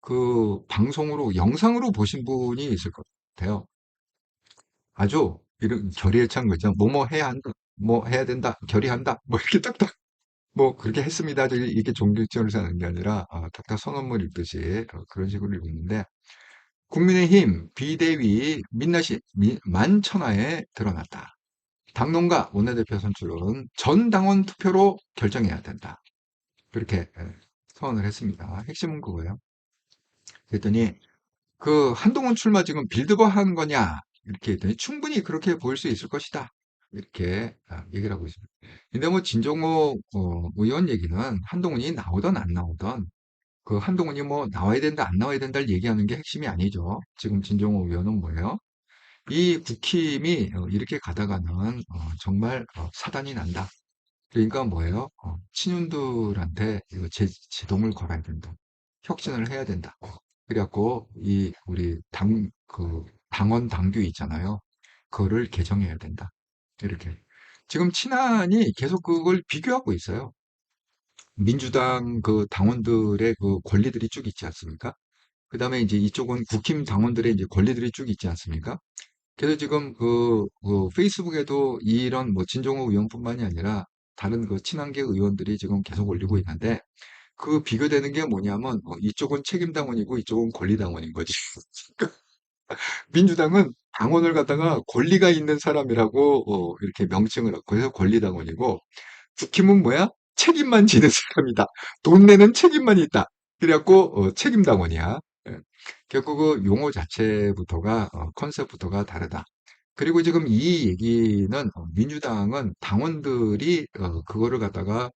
그 방송으로 영상으로 보신 분이 있을 것 같아요. 아주 이런 결의에 찬 거죠. 뭐뭐 해야 한다. 뭐 해야 된다. 결의한다. 뭐 이렇게 딱딱 뭐 그렇게 했습니다. 이게 종교적으로 하는 게 아니라 딱딱 선언문 읽듯이 그런 식으로 읽는데 국민의힘 비대위 민낯이 만천하에 드러났다. 당론과 원내대표 선출은 전 당원 투표로 결정해야 된다. 그렇게 선언을 했습니다. 핵심은 그거예요. 그랬더니 그 한동훈 출마 지금 빌드업 한 거냐? 이렇게 했더니 충분히 그렇게 보일 수 있을 것이다. 이렇게 얘기를 하고 있습니다. 근데 뭐 진정호 의원 얘기는 한동훈이 나오든 안 나오든 그 한동훈이 뭐 나와야 된다, 안 나와야 된다를 얘기하는 게 핵심이 아니죠. 지금 진정호 의원은 뭐예요? 이 국힘이 이렇게 가다가는 정말 사단이 난다. 그러니까 뭐예요? 친윤들한테 이거 제동을 걸어야 된다. 혁신을 해야 된다. 그래갖고 이 우리 당원 당규 있잖아요. 그거를 개정해야 된다. 이렇게. 지금 친한이 계속 그걸 비교하고 있어요. 민주당 그 당원들의 그 권리들이 쭉 있지 않습니까? 그 다음에 이제 이쪽은 국힘 당원들의 이제 권리들이 쭉 있지 않습니까? 그래서 지금 그 페이스북에도 이런 뭐 진종호 의원뿐만이 아니라 다른 그 친한계 의원들이 지금 계속 올리고 있는데 그 비교되는 게 뭐냐면 이쪽은 책임당원이고 이쪽은 권리당원인 거지. 민주당은 당원을 갖다가 권리가 있는 사람이라고 이렇게 명칭을 얻고 해서 권리당원이고 국힘은 뭐야? 책임만 지는 사람이다. 돈 내는 책임만 있다. 그래갖고 책임당원이야. 예. 결국 그 용어 자체부터가 컨셉부터가 다르다. 그리고 지금 이 얘기는 민주당은 당원들이 그거를 갖다가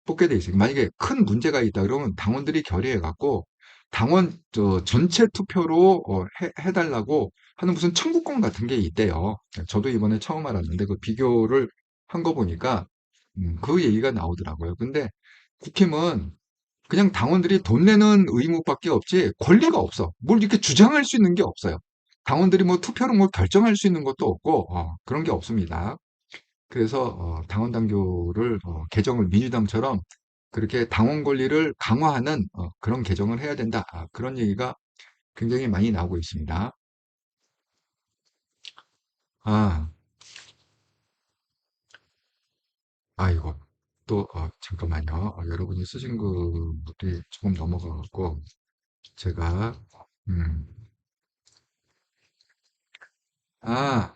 뽑게 돼 있어요. 만약에 큰 문제가 있다 그러면 당원들이 결의해 갖고 당원 전체 투표로 해달라고 하는 무슨 청구권 같은 게 있대요. 저도 이번에 처음 알았는데 그 비교를 한 거 보니까 그 얘기가 나오더라고요. 근데 국힘은 그냥 당원들이 돈 내는 의무밖에 없지 권리가 없어. 뭘 이렇게 주장할 수 있는 게 없어요. 당원들이 뭐 투표로 뭐 결정할 수 있는 것도 없고 그런 게 없습니다. 그래서 당원 당규를 개정을 민주당처럼 그렇게 당원 권리를 강화하는 그런 개정을 해야 된다. 그런 얘기가 굉장히 많이 나오고 있습니다. 아, 이거 또 잠깐만요. 여러분이 쓰신 글이 조금 넘어가갖고 제가 음, 아,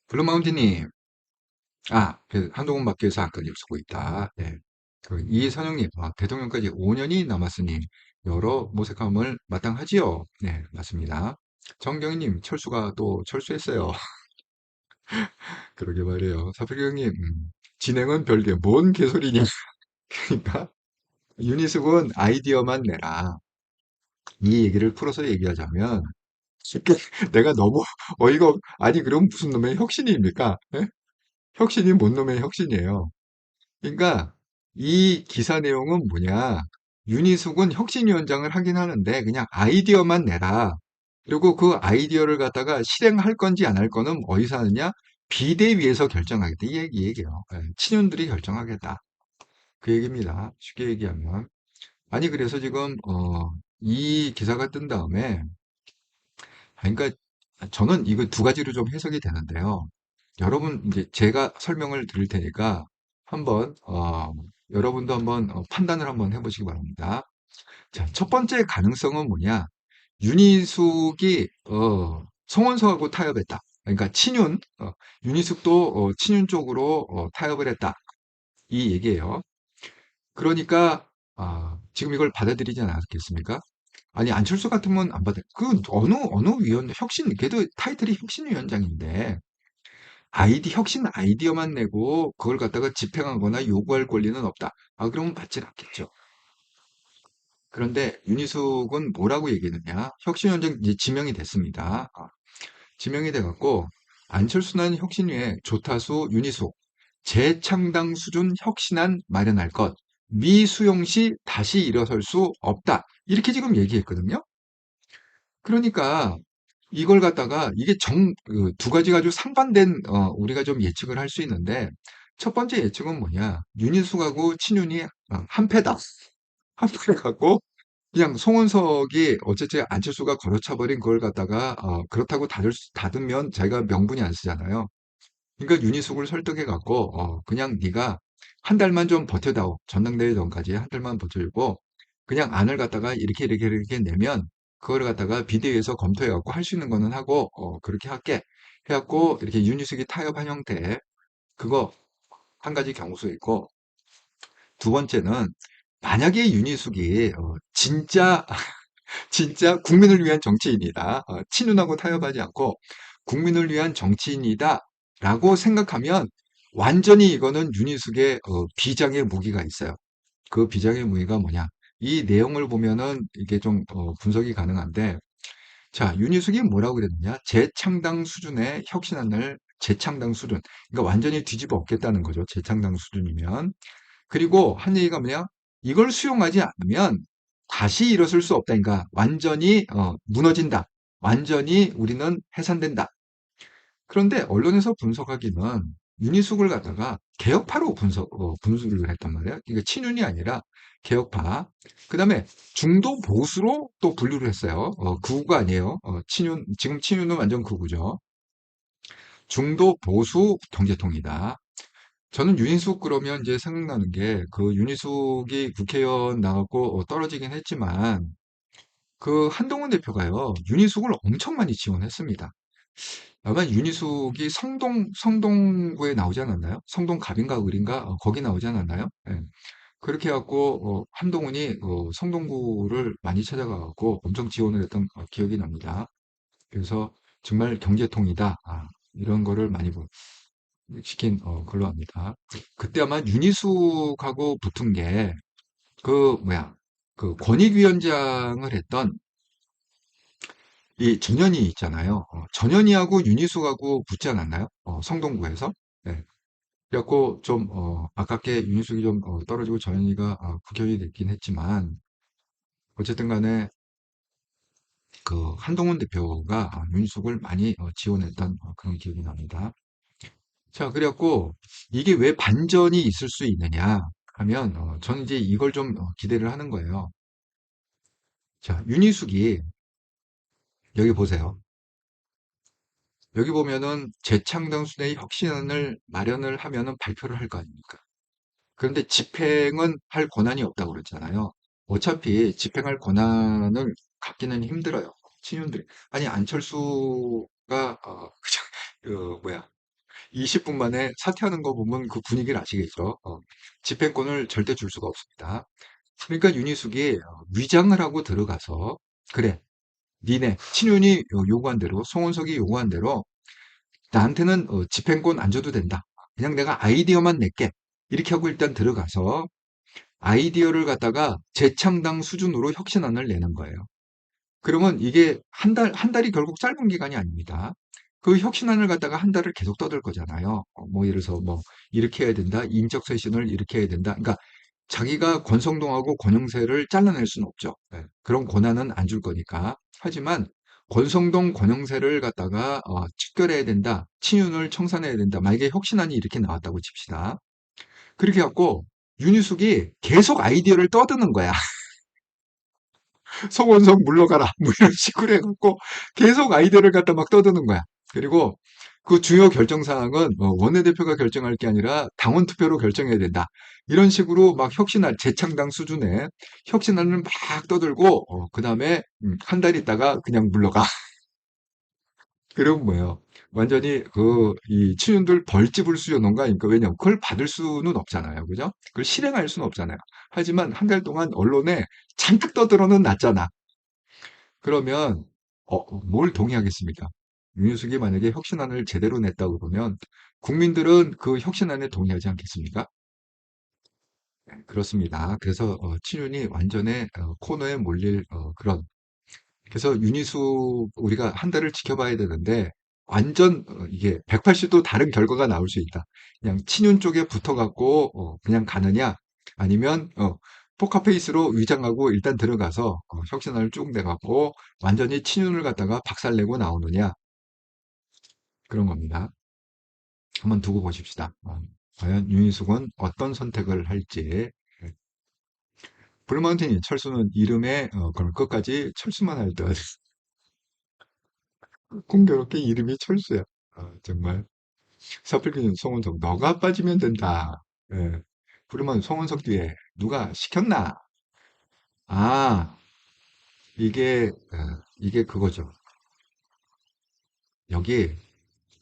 블루마운틴님, 그 한동훈 마켓에서 안건을 쓰고 있다. 네. 그 이선영님, 대통령까지 5년이 남았으니 여러 모색함을 마땅하지요. 네, 맞습니다. 정경희님, 철수가 또 철수했어요. 그러게 말이에요. 사필경님, 진행은 별개, 뭔 개소리냐. 그러니까, 유니스군 아이디어만 내라. 이 얘기를 풀어서 얘기하자면, 쉽게 내가 너무 아니, 그럼 무슨 놈의 혁신입니까? 예? 혁신이 뭔 놈의 혁신이에요? 그러니까 이 기사 내용은 뭐냐? 윤희숙은 혁신위원장을 하긴 하는데 그냥 아이디어만 내라. 그리고 그 아이디어를 갖다가 실행할 건지 안 할 거는 어디서 하느냐? 비대위에서 결정하겠다. 이 얘기예요. 예, 친윤들이 결정하겠다. 그 얘기입니다. 쉽게 얘기하면. 아니 그래서 지금 이 기사가 뜬 다음에 그러니까 저는 이거 두 가지로 좀 해석이 되는데요. 여러분 이제 제가 설명을 드릴 테니까 한번 여러분도 한번 판단을 한번 해보시기 바랍니다. 자, 첫 번째 가능성은 뭐냐? 윤희숙이 송원석하고 타협했다. 그러니까 친윤, 윤희숙도 친윤 쪽으로 타협을 했다. 이 얘기예요. 그러니까 지금 이걸 받아들이지 않았겠습니까? 아니 안철수 같으면 안 받아. 그 어느 위원 혁신 걔도 타이틀이 혁신위원장인데 혁신 아이디어만 내고 그걸 갖다가 집행하거나 요구할 권리는 없다. 그러면 받질 않겠죠. 그런데 윤희숙은 뭐라고 얘기했느냐? 혁신위원장 이제 지명이 됐습니다. 지명이 돼갖고 안철수는 혁신위에 조타수 윤희숙 재창당 수준 혁신안 마련할 것 미수용 시 다시 일어설 수 없다. 이렇게 지금 얘기했거든요. 그러니까 이걸 갖다가 이게 두 가지 가지고 상반된 우리가 좀 예측을 할 수 있는데 첫 번째 예측은 뭐냐? 윤희숙하고 친윤이 한패다. 한패를 갖고 그냥 송원석이 어쨌든 안철수가 걸어차버린 그걸 갖다가 그렇다고 닫으면 자기가 명분이 안 쓰잖아요. 그러니까 윤희숙을 설득해 갖고 그냥 네가 한 달만 좀 버텨다오. 전당대회 전까지 한 달만 버텨주고 그냥 안을 갖다가 이렇게 내면 그걸 갖다가 비대위에서 검토해 갖고 할 수 있는 거는 하고 그렇게 할게. 해갖고 이렇게 윤희숙이 타협한 형태 그거 한 가지 경우수 있고 두 번째는 만약에 윤희숙이 진짜 진짜 국민을 위한 정치인이다. 친윤하고 타협하지 않고 국민을 위한 정치인이다. 라고 생각하면 완전히 이거는 윤희숙의 비장의 무기가 있어요. 그 비장의 무기가 뭐냐? 이 내용을 보면은 이게 좀 분석이 가능한데, 자, 윤희숙이 뭐라고 그랬느냐? 재창당 수준의 혁신안을 재창당 수준. 그러니까 완전히 뒤집어 엎겠다는 거죠. 재창당 수준이면. 그리고 한 얘기가 뭐냐? 이걸 수용하지 않으면 다시 일어설 수 없다. 그러니까 완전히 무너진다. 완전히 우리는 해산된다. 그런데 언론에서 분석하기는 윤희숙을 갖다가 개혁파로 분수를 했단 말이에요. 그러니까 친윤이 아니라 개혁파. 그 다음에 중도 보수로 또 분류를 했어요. 극우가 아니에요. 친윤, 지금 친윤은 완전 극우죠. 중도 보수 경제통이다. 저는 윤희숙 그러면 이제 생각나는 게 그 윤희숙이 국회의원 나가고 떨어지긴 했지만 그 한동훈 대표가요. 윤희숙을 엄청 많이 지원했습니다. 아마 윤희숙이 성동구에 나오지 않았나요? 성동갑인가 을인가 거기 나오지 않았나요? 예. 그렇게 해갖고 한동훈이 성동구를 많이 찾아가갖고 엄청 지원을 했던 기억이 납니다. 그래서 정말 경제통이다. 이런 거를 많이 시킨 걸로 합니다. 그때 아마 윤희숙하고 붙은 게 그 뭐야 그 권익위원장을 했던 이 전현희 있잖아요. 전현희하고 윤희숙하고 붙지 않았나요? 성동구에서. 네. 그래갖고 좀 아깝게 윤희숙이 좀 떨어지고 전현희가 국회의원이 됐긴 했지만 어쨌든 간에 그 한동훈 대표가 윤희숙을 많이 지원했던 그런 기억이 납니다. 자, 그래갖고 이게 왜 반전이 있을 수 있느냐 하면 저는 이제 이걸 좀 기대를 하는 거예요. 자, 윤희숙이 여기 보세요. 여기 보면은 재창당순의 혁신안을 마련을 하면은 발표를 할 거 아닙니까? 그런데 집행은 할 권한이 없다고 그랬잖아요. 어차피 집행할 권한을 갖기는 힘들어요. 친윤들이. 아니, 안철수가, 그, 뭐야, 20분 만에 사퇴하는 거 보면 그 분위기를 아시겠죠? 집행권을 절대 줄 수가 없습니다. 그러니까 윤희숙이 위장을 하고 들어가서, 그래, 니네, 친윤이 요구한 대로, 송원석이 요구한 대로, 나한테는 집행권 안 줘도 된다. 그냥 내가 아이디어만 낼게. 이렇게 하고 일단 들어가서 아이디어를 갖다가 재창당 수준으로 혁신안을 내는 거예요. 그러면 이게 한 달이 결국 짧은 기간이 아닙니다. 그 혁신안을 갖다가 한 달을 계속 떠들 거잖아요. 뭐 예를 들어서 뭐 이렇게 해야 된다. 인적 쇄신을 이렇게 해야 된다. 그러니까 자기가 권성동하고 권영세를 잘라낼 수는 없죠. 네, 그런 권한은 안 줄 거니까. 하지만 권성동, 권영세를 갖다가 직결해야 된다. 친윤을 청산해야 된다. 만약에 혁신안이 이렇게 나왔다고 칩시다. 그렇게 갖고 윤희숙이 계속 아이디어를 떠드는 거야. 송원석 물러가라. 뭐 이런 식으로 해갖고 계속 아이디어를 갖다 막 떠드는 거야. 그리고 그 주요 결정사항은 원내대표가 결정할 게 아니라 당원 투표로 결정해야 된다. 이런 식으로 막 혁신안, 재창당 수준의 혁신안을 막 떠들고, 그 다음에 한 달 있다가 그냥 물러가. 그러면 뭐예요? 완전히 이 친윤들 벌집을 쑤여놓은 거 아닙니까? 왜냐면 그걸 받을 수는 없잖아요. 그죠? 그걸 실행할 수는 없잖아요. 하지만 한 달 동안 언론에 잔뜩 떠들어는 놨잖아. 그러면 뭘 동의하겠습니까? 윤희숙이 만약에 혁신안을 제대로 냈다고 그러면 국민들은 그 혁신안에 동의하지 않겠습니까? 네, 그렇습니다. 그래서 친윤이 완전히 코너에 몰릴 그런 그래서 윤희숙 우리가 한 달을 지켜봐야 되는데 완전 이게 180도 다른 결과가 나올 수 있다. 그냥 친윤 쪽에 붙어갖고 그냥 가느냐 아니면 포카페이스로 위장하고 일단 들어가서 혁신안을 쭉 내갖고 완전히 친윤을 갖다가 박살내고 나오느냐 그런 겁니다. 한번 두고 보십시다. 과연 윤희숙은 어떤 선택을 할지. 블루마운틴이 철수는 이름에 그럼 끝까지 철수만 할 듯. 공교롭게 이름이 철수야. 정말. 서필기는 송원석, 너가 빠지면 된다. 예. 부르면 송원석 뒤에 누가 시켰나? 아, 이게 그거죠. 여기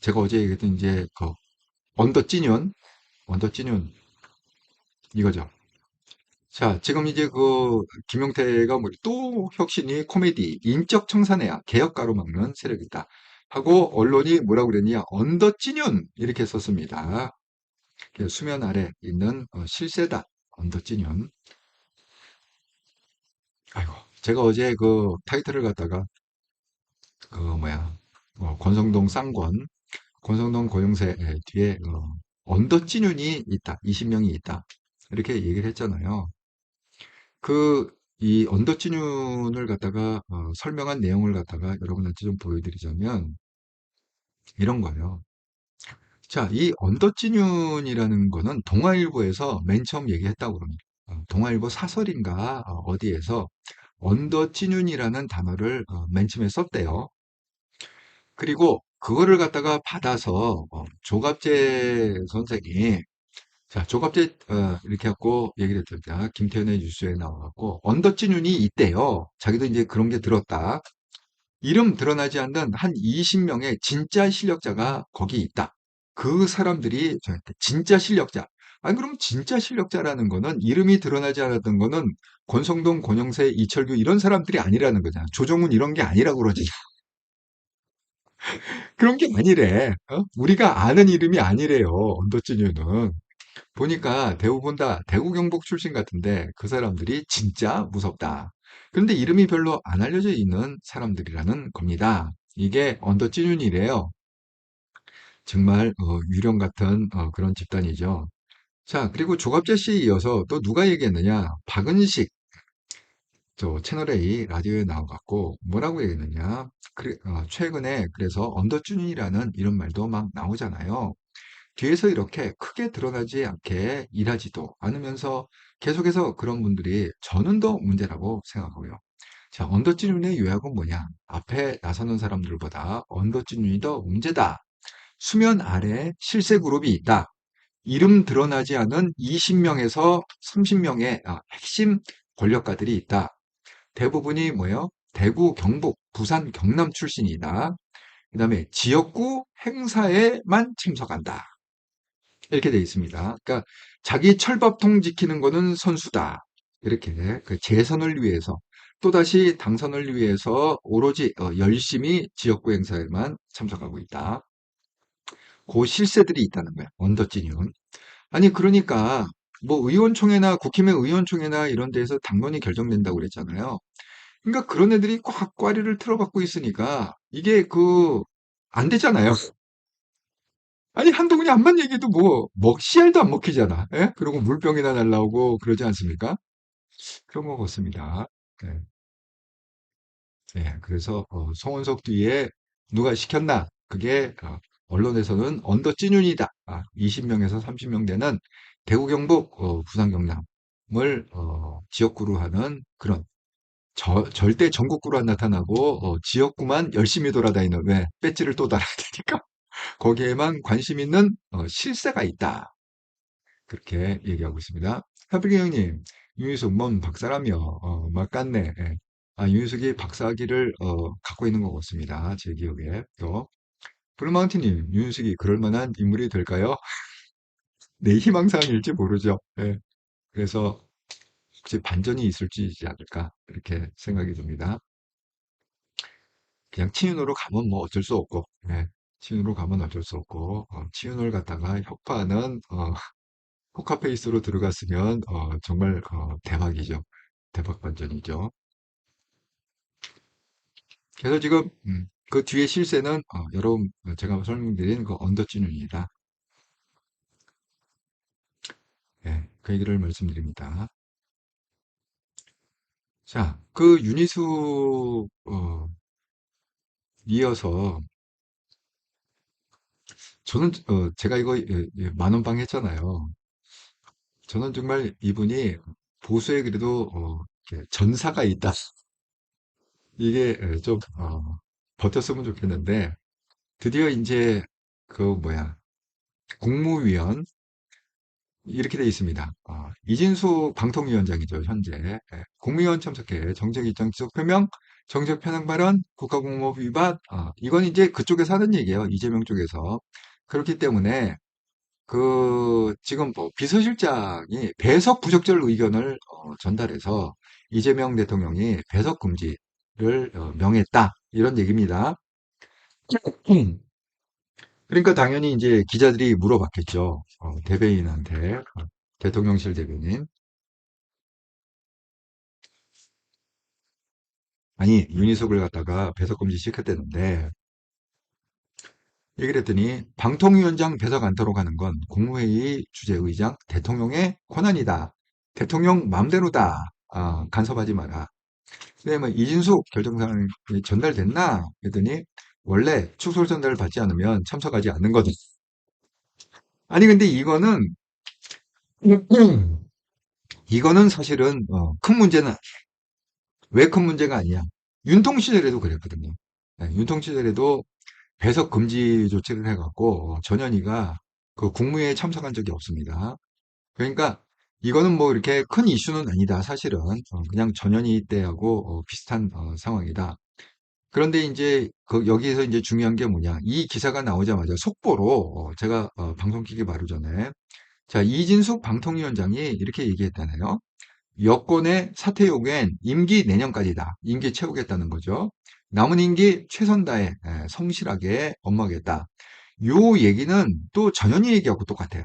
제가 어제 얘기했던 이제 언더 찐윤 이거죠. 자, 지금 이제 김용태가 뭐 또 혁신이 코미디, 인적 청산해야 개혁가로 막는 세력이다. 하고, 언론이 뭐라고 그랬냐, 언더찐윤, 이렇게 썼습니다. 수면 아래 있는 실세다, 언더찐윤. 아이고, 제가 어제 그 타이틀을 갖다가, 뭐야, 권성동 쌍권, 권성동 고용세 뒤에, 언더찐윤이 있다, 20명이 있다. 이렇게 얘기를 했잖아요. 이 언더진윤을 갖다가 설명한 내용을 갖다가 여러분한테 좀 보여드리자면 이런 거예요. 자, 이 언더진윤이라는 거는 동아일보에서 맨 처음 얘기했다고 그럽니다. 동아일보 사설인가 어디에서 언더진윤이라는 단어를 맨 처음에 썼대요. 그리고 그거를 갖다가 받아서 조갑재 선생이 자, 조갑재 이렇게 갖고 얘기를 했습니다. 김태현의 뉴스에 나와갖고 언더찐윤이 있대요. 자기도 이제 그런 게 들었다. 이름 드러나지 않는 한 20명의 진짜 실력자가 거기 있다. 그 사람들이 저한테 진짜 실력자. 아니 그럼 진짜 실력자라는 거는 이름이 드러나지 않았던 거는 권성동, 권영세, 이철규 이런 사람들이 아니라는 거잖아. 조정훈 이런 게 아니라고 그러지. 그런 게 아니래. 우리가 아는 이름이 아니래요. 언더찐윤은. 보니까 대부분 다 대구 경북 출신 같은데 그 사람들이 진짜 무섭다. 그런데 이름이 별로 안 알려져 있는 사람들이라는 겁니다. 이게 언더찐윤이래요. 정말 유령 같은 그런 집단이죠. 자, 그리고 조갑재 씨에 이어서 또 누가 얘기했느냐? 박은식 저 채널A 라디오에 나와갖고 뭐라고 얘기했느냐? 최근에 그래서 언더찐윤이라는 이런 말도 막 나오잖아요. 뒤에서 이렇게 크게 드러나지 않게 일하지도 않으면서 계속해서 그런 분들이 저는 더 문제라고 생각하고요. 자, 언더찐윤의 요약은 뭐냐? 앞에 나서는 사람들보다 언더찐윤이 더 문제다. 수면 아래 실세 그룹이 있다. 이름 드러나지 않은 20명에서 30명의 핵심 권력가들이 있다. 대부분이 뭐예요? 대구, 경북, 부산, 경남 출신이다. 그 다음에 지역구 행사에만 참석한다. 이렇게 돼 있습니다. 그러니까 자기 철밥통 지키는 거는 선수다. 이렇게 그 재선을 위해서 또다시 당선을 위해서 오로지 열심히 지역구 행사에만 참석하고 있다. 그 실세들이 있다는 거야. 언더찐윤. 아니 그러니까 뭐 의원총회나 국힘의 의원총회나 이런 데에서 당론이 결정된다고 그랬잖아요. 그러니까 그런 애들이 꽉 꽈리를 틀어박고 있으니까 이게 안 되잖아요. 아니 한동훈이 암만 얘기해도 씨알도 안 먹히잖아. 예? 그리고 물병이나 날라오고 그러지 않습니까? 그런 것 같습니다. 네. 네, 그래서 송원석 뒤에 누가 시켰나? 그게 언론에서는 언더찐윤이다. 20명에서 30명 되는 대구 경북 부산 경남을 지역구로 하는 그런 절대 전국구로 안 나타나고 지역구만 열심히 돌아다니는 왜 배지를 또 달아야 되니까 거기에만 관심 있는 실세가 있다. 그렇게 얘기하고 있습니다. 하필이 형님, 윤희숙 뭔 박사라며, 막 같네. 예. 윤희숙이 박사학위를 갖고 있는 것 같습니다. 제 기억에. 또, 블루마운틴님, 윤희숙이 그럴 만한 인물이 될까요? 내 희망사항일지 모르죠. 예. 그래서 혹시 반전이 있을지 않을까, 이렇게 생각이 듭니다. 그냥 친윤으로 가면 뭐 어쩔 수 없고, 예. 친윤으로 가면 어쩔 수 없고, 친윤을 갖다가 혁파하는, 포카페이스로 들어갔으면 정말 대박이죠. 대박 반전이죠. 그래서 지금 그 뒤에 실세는 여러분 제가 설명드린 그 언더진입니다. 예, 그 얘기를 말씀드립니다. 자, 그 윤희수 이어서 저는 제가 이거 만원방 했잖아요. 저는 정말 이분이 보수에 그래도 이렇게 전사가 있다. 이게 좀 버텼으면 좋겠는데 드디어 이제 국무위원 이렇게 돼 있습니다. 이진수 방통위원장이죠, 현재. 예, 국무위원 참석해 정책 입장 지속 표명, 정책 편향 발언, 국가공무법 위반. 이건 이제 그쪽에서 하는 얘기예요, 이재명 쪽에서. 그렇기 때문에 지금 비서실장이 배석 부적절 의견을 전달해서 이재명 대통령이 배석 금지를 명했다. 이런 얘기입니다. 그러니까 당연히 이제 기자들이 물어봤겠죠. 대변인한테, 대통령실 대변인. 아니, 윤희숙을 갖다가 배석금지 시켰다는데, 얘기를 했더니, 방통위원장 배석 않도록 하는 건 국무회의 주재의장 대통령의 권한이다. 대통령 맘대로다. 간섭하지 마라. 근데 뭐 이진숙 결정사항이 전달됐나? 했더니, 원래 축소 전달을 받지 않으면 참석하지 않는 거든. 아니, 근데 이거는 사실은 큰 문제는 왜 큰 문제가 아니야? 윤통 시절에도 그랬거든요. 네, 윤통 시절에도 배석 금지 조치를 해갖고 전현희가 그 국무회의에 참석한 적이 없습니다. 그러니까 이거는 뭐 이렇게 큰 이슈는 아니다. 사실은 그냥 전현희 때하고 비슷한 상황이다. 그런데 이제 여기에서 이제 중요한 게 뭐냐? 이 기사가 나오자마자 속보로 제가 방송 키기 바로 전에 자 이진숙 방통위원장이 이렇게 얘기했다네요. 여권의 사퇴 요구엔 임기 내년까지다. 임기 채우겠다는 거죠. 남은 임기 최선 다해 성실하게 업무하겠다. 요 얘기는 또 전현희 얘기하고 똑같아요.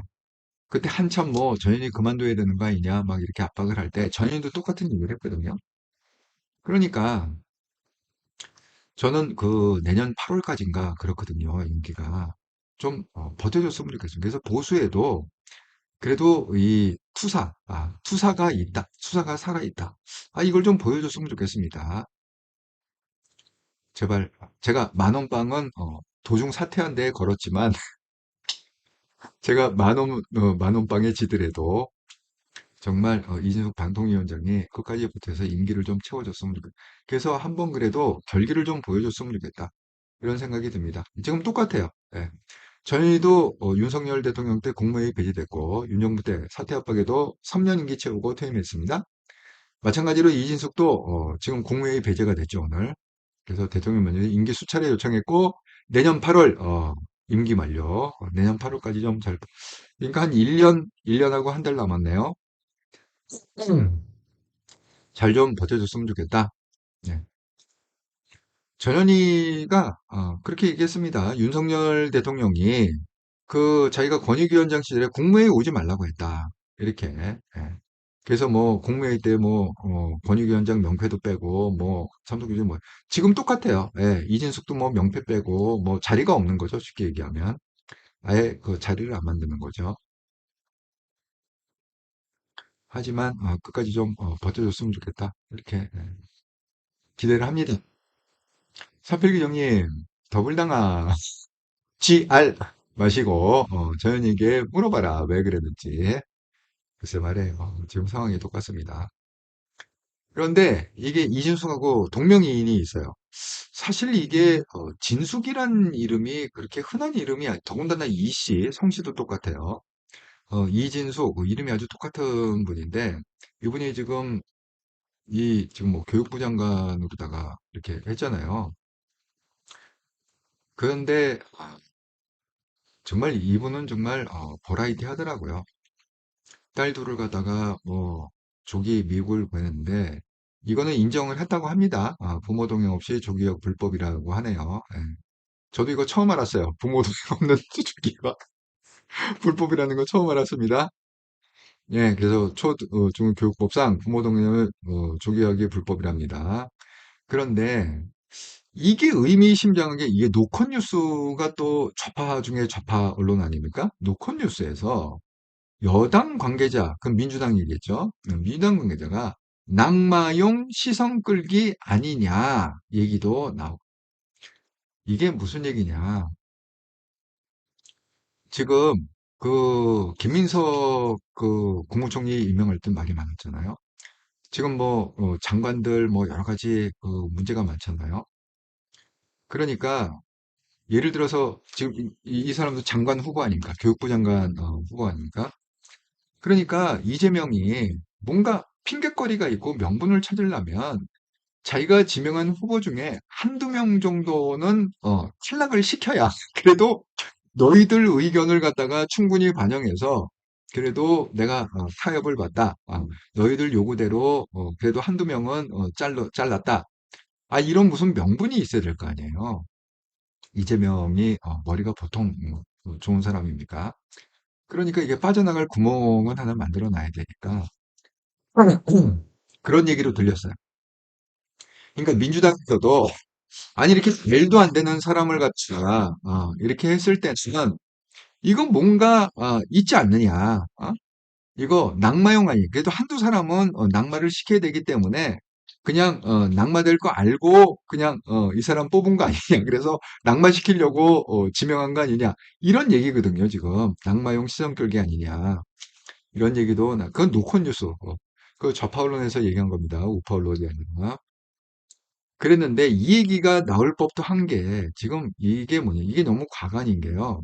그때 한참 뭐 전현희 그만둬야 되는 거 아니냐 막 이렇게 압박을 할 때 전현희도 똑같은 얘기를 했거든요. 그러니까 저는 그 내년 8월까지인가 그렇거든요. 임기가 좀 버텨줬으면 좋겠어요. 그래서 보수에도 그래도 이 투사가 있다. 투사가 살아있다. 이걸 좀 보여줬으면 좋겠습니다. 제발, 제가 만원빵은, 도중 사퇴한 데에 걸었지만, 제가 만원빵에 지더라도, 정말, 이진숙 방통위원장이 끝까지 붙어서 임기를 좀 채워줬으면 좋겠다. 그래서 한번 그래도 결기를 좀 보여줬으면 좋겠다. 이런 생각이 듭니다. 지금 똑같아요. 예. 저희도 윤석열 대통령 때 국무회의 배제됐고, 윤정부 때 사퇴 압박에도 3년 임기 채우고 퇴임했습니다. 마찬가지로 이진숙도 지금 국무회의 배제가 됐죠, 오늘. 그래서 대통령 먼저 임기 수차례 요청했고 내년 8월 임기 만료. 내년 8월까지 좀 잘. 그러니까 한 1년하고 한 달 남았네요. 잘 좀 버텨줬으면 좋겠다. 네. 전현희가 그렇게 얘기했습니다. 윤석열 대통령이 그 자기가 권익위원장 시절에 국무회의 오지 말라고 했다. 이렇게. 예. 그래서 뭐 국무회의 때 뭐 권익위원장 명패도 빼고 뭐 참석규제 뭐 지금 똑같아요. 예. 이진숙도 뭐 명패 빼고 뭐 자리가 없는 거죠. 쉽게 얘기하면 아예 그 자리를 안 만드는 거죠. 하지만 끝까지 좀 버텨줬으면 좋겠다. 이렇게 기대를 합니다. 사필기 형님 더블당하 GR 마시고 저현이에게 물어봐라. 왜 그랬는지. 글쎄 말이에요. 지금 상황이 똑같습니다. 그런데 이게 이진숙하고 동명이인이 있어요. 사실 이게 진숙이란 이름이 그렇게 흔한 이름이 더군다나 이씨, 성씨도 똑같아요. 이진숙 이름이 아주 똑같은 분인데 이분이 지금 뭐 교육부 장관으로다가 이렇게 했잖아요. 그런데 정말 이분은 정말 버라이티 하더라고요. 딸 둘을 갖다가 뭐 조기 미국을 보냈는데 이거는 인정을 했다고 합니다. 부모 동의 없이 조기역 불법이라고 하네요. 예. 저도 이거 처음 알았어요. 부모 동의 없는 조기가 불법이라는 거 처음 알았습니다. 예, 그래서 중교육법상 부모 동의를 조기하기 불법이랍니다. 그런데 이게 의미심장한 게 이게 노컷뉴스가 또 좌파 중에 좌파 언론 아닙니까? 노컷뉴스에서 여당 관계자, 그럼 민주당 얘기겠죠? 민주당 관계자가 낙마용 시선 끌기 아니냐 얘기도 나오고 이게 무슨 얘기냐? 지금 그 김민석 그 국무총리 임명할 때 말이 많았잖아요. 지금 뭐 장관들 뭐 여러 가지 그 문제가 많잖아요. 그러니까 예를 들어서 지금 이 사람도 장관 후보 아닙니까? 교육부 장관 후보 아닙니까? 그러니까 이재명이 뭔가 핑곗거리가 있고 명분을 찾으려면 자기가 지명한 후보 중에 한두 명 정도는 탈락을 시켜야 그래도 너희들 의견을 갖다가 충분히 반영해서 그래도 내가 타협을 받다. 너희들 요구대로 그래도 한두 명은 잘랐다. 이런 무슨 명분이 있어야 될 거 아니에요. 이재명이 머리가 보통 좋은 사람입니까? 그러니까 이게 빠져나갈 구멍은 하나 만들어 놔야 되니까 그런 얘기로 들렸어요. 그러니까 민주당에서도 아니 이렇게 말도 안 되는 사람을 갖다가 이렇게 했을 때는 이건 뭔가 있지 않느냐. 이거 낙마용 아니 그래도 한두 사람은 낙마를 시켜야 되기 때문에 그냥 낙마될 거 알고 그냥 이 사람 뽑은 거 아니냐. 그래서 낙마시키려고 지명한 거 아니냐. 이런 얘기거든요, 지금. 낙마용 시선 끌기 아니냐. 이런 얘기도 그건 노컷 뉴스. 그 좌파 언론에서 얘기한 겁니다. 우파 언론이 아니라. 그랬는데 이 얘기가 나올 법도 한 게 지금 이게 뭐냐. 이게 너무 과간인 게요.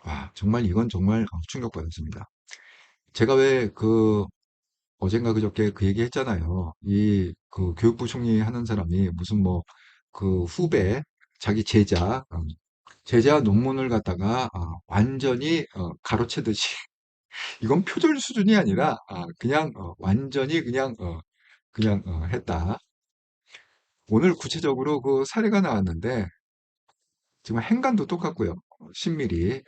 와, 정말 이건 정말 충격받았습니다. 제가 왜 어젠가 그저께 그 얘기 했잖아요. 그 교육부 총리 하는 사람이 무슨 뭐 그 후배, 자기 제자 논문을 갖다가 완전히 가로채듯이 이건 표절 수준이 아니라 그냥 완전히 그냥 했다. 오늘 구체적으로 그 사례가 나왔는데 지금 행간도 똑같고요. 신밀히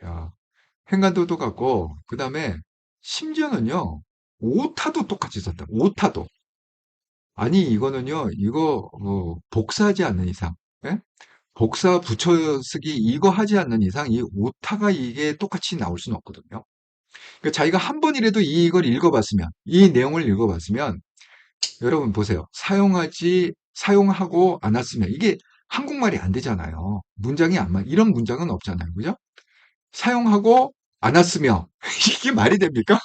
행간도 똑같고 그다음에 심지어는요. 오타도 똑같이 썼다. 오타도. 아니 이거는요. 이거 복사하지 않는 이상 예? 복사 붙여쓰기 이거 하지 않는 이상 이 오타가 이게 똑같이 나올 수는 없거든요. 그러니까 자기가 한 번이라도 이걸 읽어봤으면 이 내용을 읽어봤으면 여러분 보세요. 사용하고 안 왔으면 이게 한국말이 안 되잖아요. 문장이 안 맞, 이런 문장은 없잖아요. 그죠? 사용하고 안 왔으며 이게 말이 됩니까?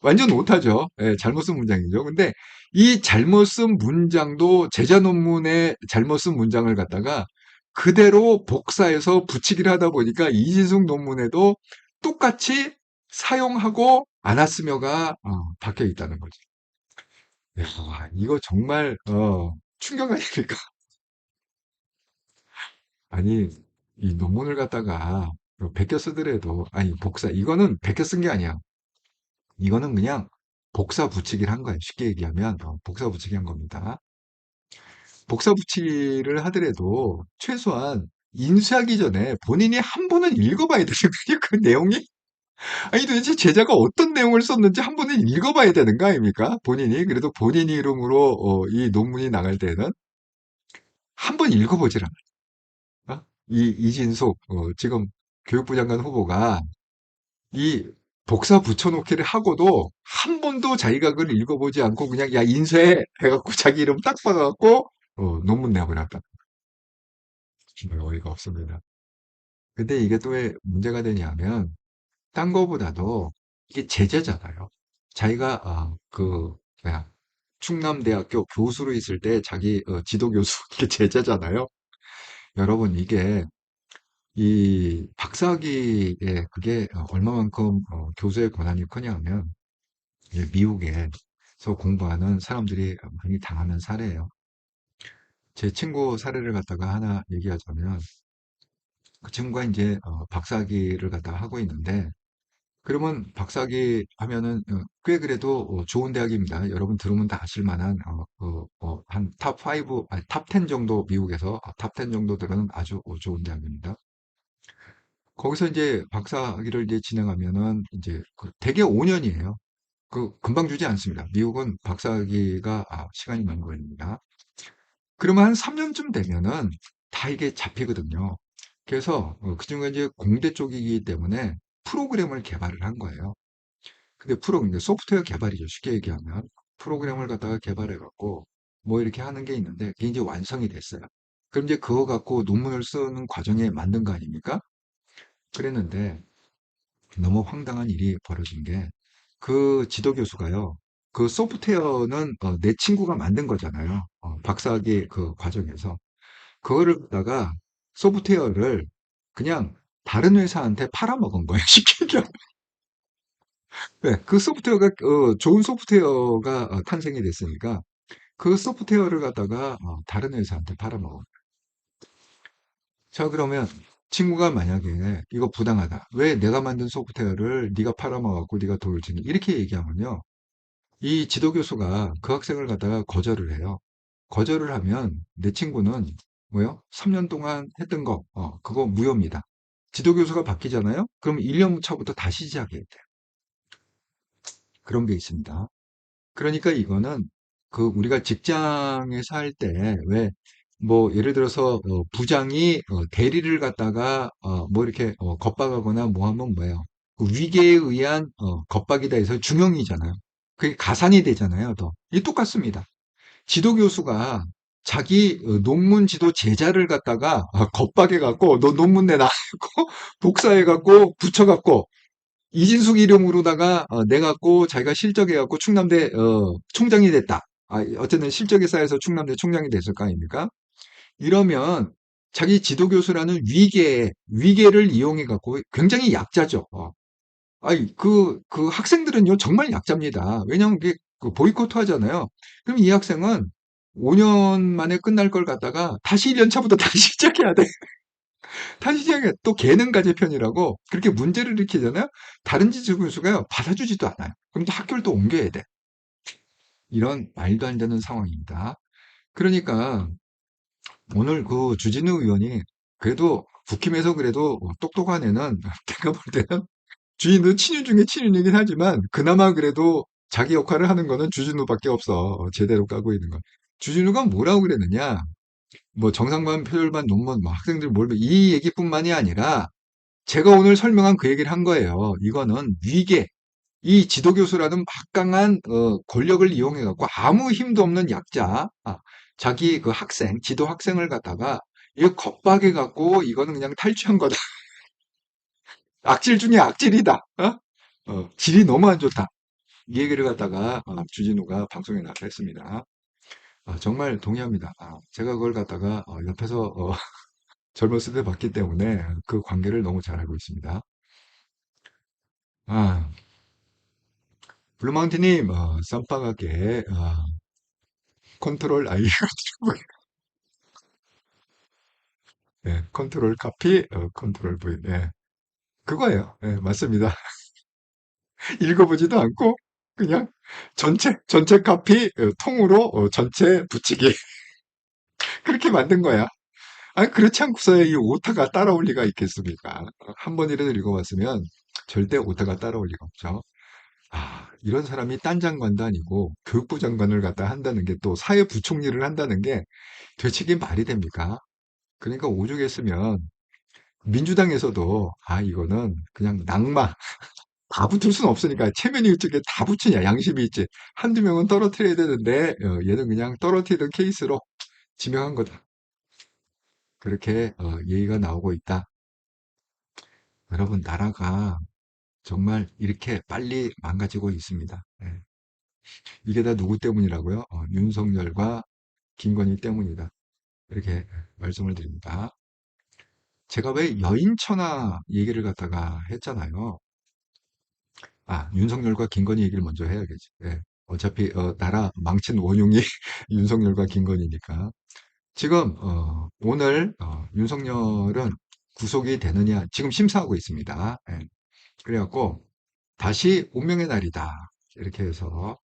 완전 오타죠. 예, 잘못 쓴 문장이죠. 근데 이 잘못 쓴 문장도 제자 논문에 잘못 쓴 문장을 갖다가 그대로 복사해서 붙이기를 하다 보니까 이진숙 논문에도 똑같이 사용하고 안 왔으며가 박혀 있다는 거죠. 야, 이거 정말 충격 아닙니까? 아니 이 논문을 갖다가 베껴 쓰더라도 아니 복사 이거는 베껴 쓴 게 아니야. 이거는 그냥 복사 붙이기를 한 거예요. 쉽게 얘기하면 복사 붙이기 한 겁니다. 복사 붙이기를 하더라도 최소한 인쇄하기 전에 본인이 한 번은 읽어봐야 되는 거예요. 그 내용이 아니 도대체 제자가 어떤 내용을 썼는지 한 번은 읽어봐야 되는 거 아닙니까? 본인이 그래도 본인 이름으로 이 논문이 나갈 때는 한 번 읽어보질 않아요. 이 이진숙 지금 교육부 장관 후보가 이 복사 붙여놓기를 하고도 한 번도 자기가 그걸 읽어보지 않고 그냥 야 인쇄해 해갖고 자기 이름 딱 박아갖고 논문 내버렸다. 정말 어이가 없습니다. 근데 이게 또 왜 문제가 되냐면 딴 거보다도 이게 제재잖아요. 자기가 뭐야 충남대학교 교수로 있을 때 자기 지도 교수 이게 제재잖아요. 여러분 이게 이 박사학위에 그게 얼마만큼 교수의 권한이 크냐면 미국에서 공부하는 사람들이 많이 당하는 사례예요. 제 친구 사례를 갖다가 하나 얘기하자면 그 친구가 이제 박사학위를 갖다가 하고 있는데 그러면 박사학위 하면은 꽤 그래도 좋은 대학입니다. 여러분 들으면 다 아실 만한 한 탑 5, 아니 탑 10 정도 미국에서 탑 10 정도 들은 아주 좋은 대학입니다. 거기서 이제 박사학위를 이제 진행하면은 이제 대개 5년이에요. 금방 주지 않습니다. 미국은 박사학위가 시간이 많이 걸립니다. 그러면 한 3년쯤 되면은 다 이게 잡히거든요. 그래서 그 친구가 이제 공대 쪽이기 때문에 프로그램을 개발을 한 거예요. 근데 이제 소프트웨어 개발이죠. 쉽게 얘기하면 프로그램을 갖다가 개발해 갖고 뭐 이렇게 하는 게 있는데 그게 이제 완성이 됐어요. 그럼 이제 그거 갖고 논문을 쓰는 과정에 만든 거 아닙니까? 그랬는데 너무 황당한 일이 벌어진 게 그 지도 교수가요. 그 소프트웨어는 내 친구가 만든 거잖아요. 박사학위 그 과정에서. 그거를 갖다가 소프트웨어를 그냥 다른 회사한테 팔아먹은 거예요. 쉽게 얘기하면. 네, 그 소프트웨어가 좋은 소프트웨어가 탄생이 됐으니까 그 소프트웨어를 갖다가 다른 회사한테 팔아먹은 거예요. 자, 그러면 친구가 만약에 이거 부당하다. 왜 내가 만든 소프트웨어를 네가 팔아먹었고 네가 돈을 주니? 이렇게 얘기하면요. 이 지도교수가 그 학생을 갖다가 거절을 해요. 거절을 하면 내 친구는 뭐요? 3년 동안 했던 거, 그거 무효입니다. 지도교수가 바뀌잖아요? 그럼 1년 차부터 다시 시작해야 돼요. 그런 게 있습니다. 그러니까 이거는 그 우리가 직장에서 할 때 왜 뭐 예를 들어서 부장이 대리를 갖다가 뭐 이렇게 겁박하거나 뭐 하면 뭐예요? 그 위계에 의한 겁박이다 해서 중형이잖아요. 그게 가산이 되잖아요. 더. 이게 똑같습니다. 지도 교수가 자기 논문 지도 제자를 갖다가 겁박해 갖고 너 논문 내놔 복사해 갖고 붙여 갖고 이진숙 이름으로다가 내갖고 자기가 실적해갖고 충남대 총장이 됐다. 어쨌든 실적에 쌓여서 충남대 총장이 됐을 거 아닙니까? 이러면 자기 지도교수라는 위계를 이용해갖고 굉장히 약자죠. 그 학생들은요, 정말 약자입니다. 왜냐하면 그 보이콧 하잖아요. 그럼 이 학생은 5년 만에 끝날 걸 갖다가 다시 1년 차부터 다시 시작해야 돼. 탄시장에 또 개는 가재편이라고 그렇게 문제를 일으키잖아요. 다른 지주군수가요 받아주지도 않아요. 그럼 또 학교를 또 옮겨야 돼. 이런 말도 안 되는 상황입니다. 그러니까 오늘 그 주진우 의원이 그래도 국힘에서 그래도 똑똑한 애는 제가 볼 때는 주진우 친윤 중에 친윤이긴 하지만 그나마 그래도 자기 역할을 하는 거는 주진우밖에 없어. 제대로 까고 있는 건. 주진우가 뭐라고 그랬느냐? 뭐 정상반, 표절반, 논문, 뭐 학생들 몰이 얘기뿐만이 아니라 제가 오늘 설명한 그 얘기를 한 거예요. 이거는 위계, 이 지도교수라는 막강한 권력을 이용해 갖고 아무 힘도 없는 약자, 자기 그 학생, 지도 학생을 갖다가 이거 겁박해 갖고 이거는 그냥 탈취한 거다. 악질 중에 악질이다. 질이 너무 안 좋다. 이 얘기를 갖다가 주진우가 방송에 나서 했습니다. 정말 동의합니다. 제가 그걸 갖다가 옆에서 젊었을 때 봤기 때문에 그 관계를 너무 잘 알고 있습니다. 아, 블루마운틴님, 쌈박하게, 컨트롤 I, 예, 컨트롤 카피, 컨트롤 V, 예, 그거예요. 예, 맞습니다. 읽어보지도 않고, 그냥 전체 카피, 통으로 전체 붙이기. 그렇게 만든 거야. 그렇지 않고서야 이 오타가 따라올 리가 있겠습니까? 한 번이라도 읽어봤으면 절대 오타가 따라올 리가 없죠. 이런 사람이 딴 장관도 아니고 교육부 장관을 갖다 한다는 게 또 사회부총리를 한다는 게 되게 이게 말이 됩니까? 그러니까 오죽했으면 민주당에서도 이거는 그냥 낙마 다 붙을 수는 없으니까 체면이 어떻게 다 붙이냐 양심이 있지 한두 명은 떨어뜨려야 되는데 얘는 그냥 떨어뜨리던 케이스로 지명한 거다. 그렇게 얘기가 나오고 있다. 여러분 나라가 정말 이렇게 빨리 망가지고 있습니다. 예. 이게 다 누구 때문이라고요? 윤석열과 김건희 때문이다. 이렇게 말씀을 드립니다. 제가 왜 여인천하 얘기를 갖다가 했잖아요. 윤석열과 김건희 얘기를 먼저 해야겠지. 예. 어차피 나라 망친 원흉이 윤석열과 김건희니까. 지금 오늘 윤석열은 구속이 되느냐 지금 심사하고 있습니다. 예. 그래갖고 다시 운명의 날이다. 이렇게 해서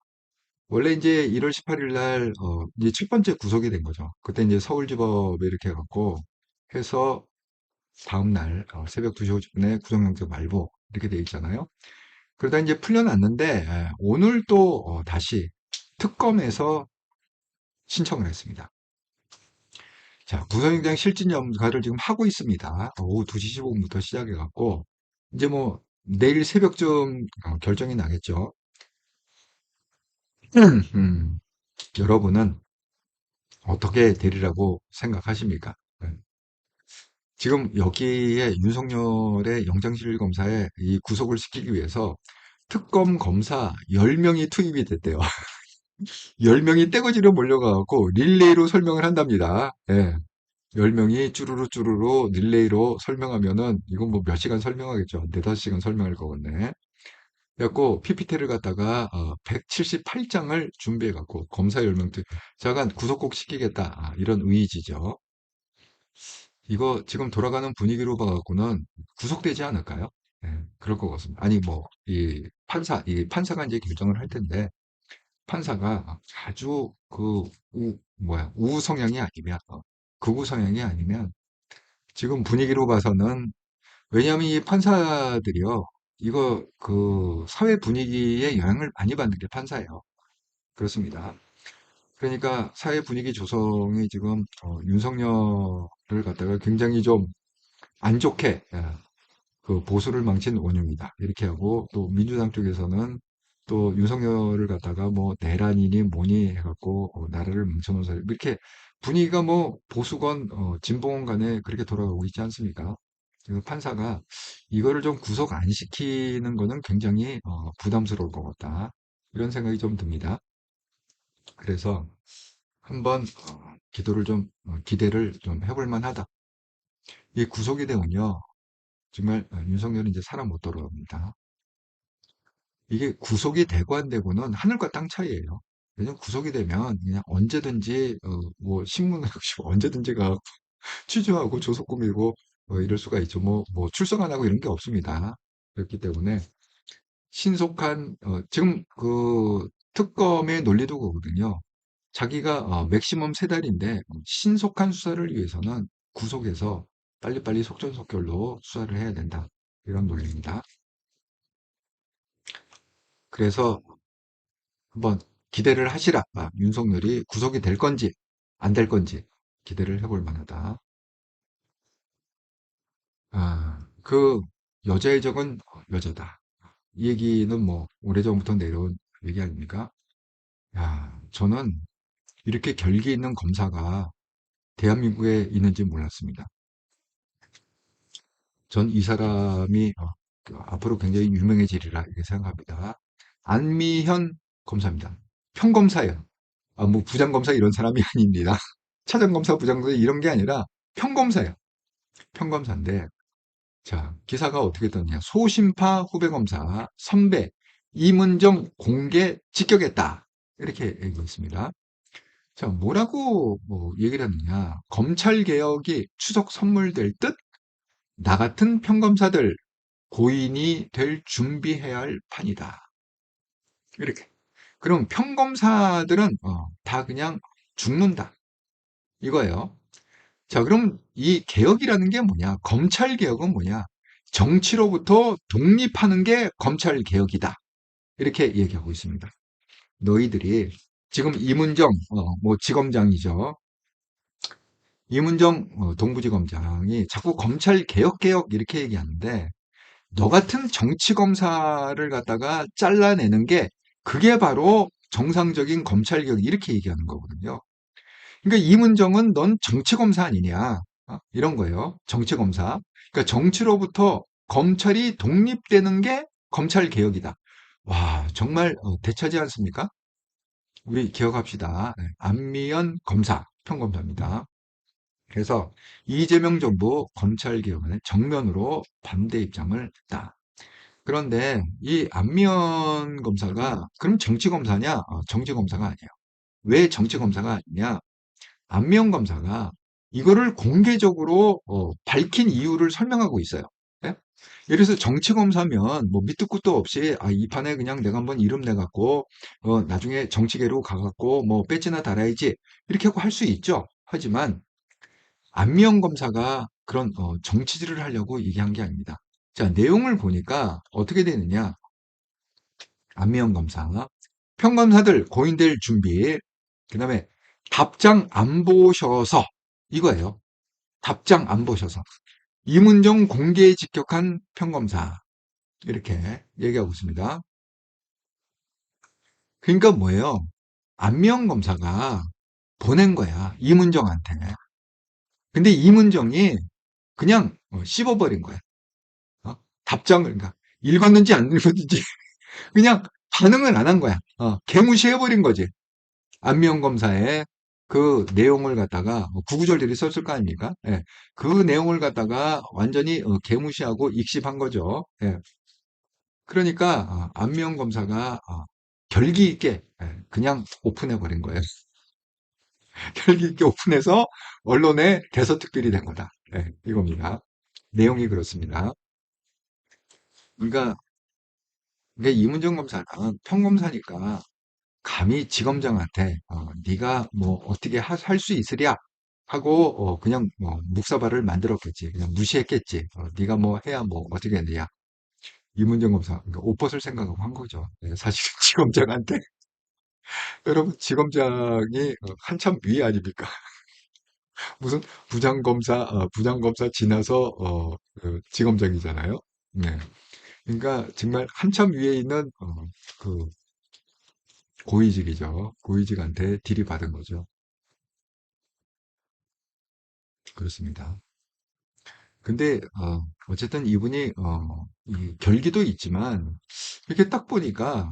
원래 이제 1월 18일 날 이제 첫 번째 구속이 된 거죠. 그때 이제 서울지법에 이렇게 해갖고 해서 다음 날 새벽 2시 50분에 구속영장 발부 이렇게 돼 있잖아요. 그러다 이제 풀려났는데 오늘 또 다시 특검에서 신청을 했습니다. 자, 구속영장 실질 심사를 지금 하고 있습니다. 오후 2시 15분부터 시작해갖고 이제 뭐 내일 새벽쯤 결정이 나겠죠. 음, 여러분은 어떻게 되리라고 생각하십니까? 네. 지금 여기에 윤석열의 영장실검사에 이 구속을 시키기 위해서 특검 검사 10명이 투입이 됐대요. 10명이 떼거지로 몰려가고 릴레이로 설명을 한답니다. 예. 10명이 쭈루루 쭈루루 릴레이로 설명하면은 이건 뭐 몇 시간 설명하겠죠. 4-5시간 설명할 거겠네. 그래갖고 PPT를 갖다가 178장을 준비해갖고 검사 10명 잠깐 구속 꼭 시키겠다. 이런 의지죠. 이거 지금 돌아가는 분위기로 봐갖고는 구속되지 않을까요? 예, 그럴 것 같습니다. 아니, 뭐, 이 판사가 이제 결정을 할 텐데, 판사가 아주 우우 성향이 아니면, 극우 성향이 아니면, 지금 분위기로 봐서는, 왜냐하면 이 판사들이요, 사회 분위기에 영향을 많이 받는 게 판사예요. 그렇습니다. 그러니까 사회 분위기 조성이 지금, 윤석열을 갖다가 굉장히 좀 안 좋게, 그 보수를 망친 원흉이다. 이렇게 하고 또 민주당 쪽에서는 또 윤석열을 갖다가 뭐 내란이니 뭐니 해갖고 나라를 망쳐놓은 사람 이렇게 분위기가 뭐 보수건 진보건 간에 그렇게 돌아가고 있지 않습니까? 그래서 판사가 이거를 좀 구속 안 시키는 거는 굉장히 부담스러울 것 같다. 이런 생각이 좀 듭니다. 그래서 한번 기대를 좀 해볼 만하다. 이 구속이 되면요. 정말 윤석열이 이제 살아 못 돌아옵니다. 이게 구속이 되고 안 되고는 하늘과 땅 차이예요. 왜냐면 구속이 되면 그냥 언제든지 뭐 신문을 언제든지 가 취조하고 조속 꾸미고 이럴 수가 있죠. 뭐 출석 안 하고 이런 게 없습니다. 그렇기 때문에 신속한 지금 그 특검의 논리도 그거거든요. 자기가 맥시멈 3달인데 신속한 수사를 위해서는 구속해서 빨리빨리 속전속결로 수사를 해야 된다. 이런 논리입니다. 그래서 한번 기대를 하시라. 윤석열이 구속이 될 건지 안 될 건지 기대를 해볼 만하다. 그 여자의 적은 여자다. 이 얘기는 뭐 오래전부터 내려온 얘기 아닙니까? 야, 저는 이렇게 결기 있는 검사가 대한민국에 있는지 몰랐습니다. 전 이 사람이 앞으로 굉장히 유명해지리라 이렇게 생각합니다. 안미현 검사입니다. 평검사예요. 뭐 부장검사 이런 사람이 아닙니다. 차장검사, 부장검사 이런 게 아니라 평검사예요. 평검사인데 자 기사가 어떻게 떴냐. 소심파 후배검사 선배 이문정 공개 직격했다. 이렇게 얘기했습니다. 자 뭐라고 뭐 얘기를 하느냐. 검찰개혁이 추석 선물 될 듯 나 같은 평검사들 고인이 될 준비해야 할 판이다. 이렇게. 그럼 평검사들은 다 그냥 죽는다. 이거예요. 자, 그럼 이 개혁이라는 게 뭐냐? 검찰 개혁은 뭐냐? 정치로부터 독립하는 게 검찰 개혁이다. 이렇게 얘기하고 있습니다. 너희들이 지금 이문정 뭐 지검장이죠. 이문정 동부지검장이 자꾸 검찰 개혁 이렇게 얘기하는데 너 같은 정치 검사를 갖다가 잘라내는 게 그게 바로 정상적인 검찰 개혁 이렇게 얘기하는 거거든요. 그러니까 이문정은 넌 정치검사 아니냐. 이런 거예요. 정치검사. 그러니까 정치로부터 검찰이 독립되는 게 검찰 개혁이다. 와, 정말 대차지 않습니까? 우리 기억합시다. 네, 안미연 검사, 평검사입니다. 그래서 이재명 정부 검찰 개혁에 정면으로 반대 입장을 했다. 그런데 이 안미연 검사가 그럼 정치검사냐? 정치검사가 아니에요. 왜 정치검사가 아니냐? 안미영 검사가 이거를 공개적으로 밝힌 이유를 설명하고 있어요. 예? 예를 들어서 정치 검사면 뭐 밑도 끝도 없이 이 판에 그냥 내가 한번 이름 내갖고 나중에 정치계로 가갖고 뭐 배지나 달아야지 이렇게 하고 할 수 있죠. 하지만 안미영 검사가 그런 정치질을 하려고 얘기한 게 아닙니다. 자, 내용을 보니까 어떻게 되느냐. 안미영 검사 평검사들 고인될 준비 그 다음에 답장 안 보셔서 이거예요. 답장 안 보셔서 이문정 공개 직격한 평검사 이렇게 얘기하고 있습니다. 그러니까 뭐예요? 안미영 검사가 보낸 거야 이문정한테. 근데 이문정이 그냥 씹어버린 거야. 답장을 그러니까 읽었는지 안 읽었는지 그냥 반응을 안 한 거야. 개무시해버린 거지. 안미영 검사의 그 내용을 갖다가 구구절절히 썼을 거 아닙니까? 예. 그 내용을 갖다가 완전히 개무시하고 익십한 거죠. 예. 그러니까 안미영 검사가 결기 있게 그냥 오픈해 버린 거예요. 결기 있게 오픈해서 언론에 대서특필이 된 거다. 네, 이겁니다. 내용이 그렇습니다. 그러니까, 이문정 검사는 평검사니까 감히 지검장한테 네가 뭐 어떻게 할 수 있으랴 하고 그냥 뭐 묵사발을 만들었겠지. 그냥 무시했겠지. 네가 뭐 해야 뭐 어떻게 했느냐. 이문정 검사 그러니까 옷벗을 생각하고 한 거죠. 네, 사실 지검장한테 여러분 지검장이 한참 위에 아닙니까? 무슨 부장검사 지나서 그 지검장이잖아요. 네. 그러니까 정말 한참 위에 있는 그 고위직이죠. 고위직한테 들이받은 거죠. 그렇습니다. 근데 어쨌든 이분이 이 결기도 있지만 이렇게 딱 보니까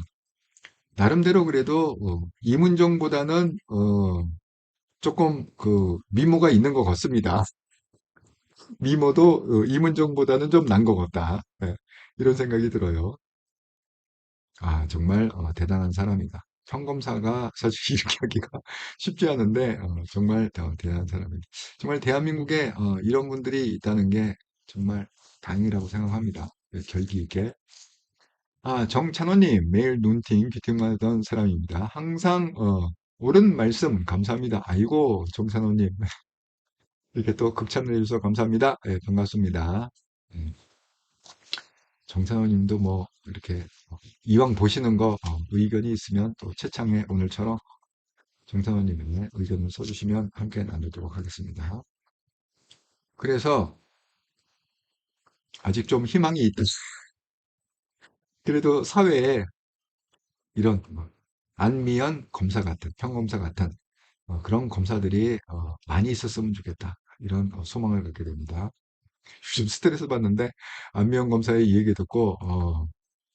나름대로 그래도 이문정보다는 조금 그 미모가 있는 것 같습니다. 미모도 이문정보다는 좀 난 것 같다. 네, 이런 생각이 들어요. 아, 정말 대단한 사람이다. 평검사가 사실 이렇게 하기가 쉽지 않은데 정말 대단한 사람입니다. 정말 대한민국에 이런 분들이 있다는 게 정말 다행이라고 생각합니다. 네, 결기 있게. 아, 정찬호님, 매일 눈팅 귀팅만 하던 사람입니다. 항상 옳은 말씀 감사합니다. 아이고, 정찬호님, 이렇게 또 극찬을 해주셔서 감사합니다. 네, 반갑습니다. 음, 정찬호님도 뭐 이렇게 이왕 보시는 거 의견이 있으면 또 채창에 오늘처럼 정찬호님의 의견을 써주시면 함께 나누도록 하겠습니다. 그래서 아직 좀 희망이 있다. 그래도 사회에 이런 뭐 안미연 검사 같은 평검사 같은 그런 검사들이 많이 있었으면 좋겠다. 이런 소망을 갖게 됩니다. 요즘 스트레스 받는데 안미연 검사의 이 얘기 듣고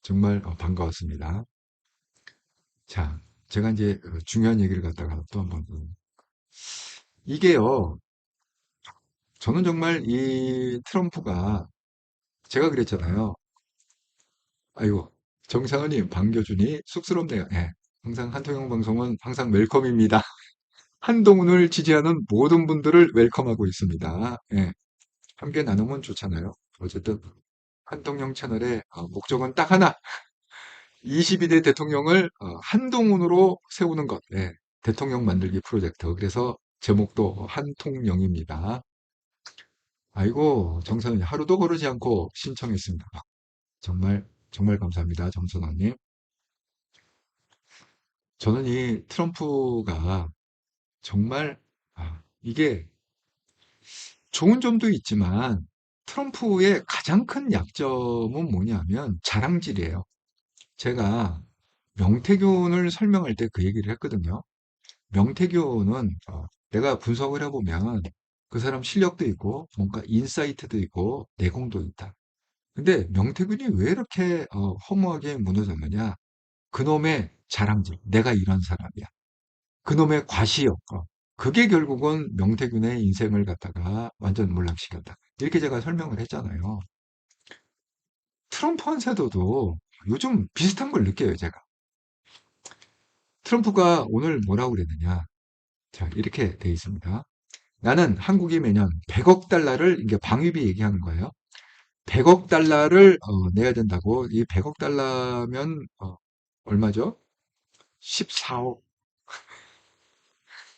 정말 반가웠습니다. 자, 제가 이제 중요한 얘기를 갖다가 또 한번 이게요. 저는 정말 이 트럼프가 제가 그랬잖아요. 아이고 정상은님 반겨주니 쑥스럽네요. 예. 항상 한통영 방송은 항상 웰컴입니다. 한동훈을 지지하는 모든 분들을 웰컴하고 있습니다. 예. 함께 나누면 좋잖아요. 어쨌든 한동영 채널의 목적은 딱 하나. 22대 대통령을 한동훈으로 세우는 것. 예. 대통령 만들기 프로젝트. 그래서 제목도 한통령입니다. 아이고, 정선이 하루도 거르지 않고 신청했습니다. 정말, 정말 감사합니다. 정선아님. 저는 이 트럼프가 정말, 이게 좋은 점도 있지만 트럼프의 가장 큰 약점은 뭐냐면 자랑질이에요. 제가 명태균을 설명할 때 그 얘기를 했거든요. 명태균은 내가 분석을 해보면 그 사람 실력도 있고 뭔가 인사이트도 있고 내공도 있다. 근데 명태균이 왜 이렇게 허무하게 무너졌느냐? 그놈의 자랑질. 내가 이런 사람이야. 그놈의 과시욕. 그게 결국은 명태균의 인생을 갖다가 완전 몰락시켰다. 이렇게 제가 설명을 했잖아요. 트럼프 한세도도 요즘 비슷한 걸 느껴요, 제가. 트럼프가 오늘 뭐라고 그랬느냐. 자, 이렇게 돼 있습니다. 나는 한국이 매년 100억 달러를, 이게 방위비 얘기하는 거예요. 100억 달러를 내야 된다고. 이 100억 달러면 얼마죠? 14억,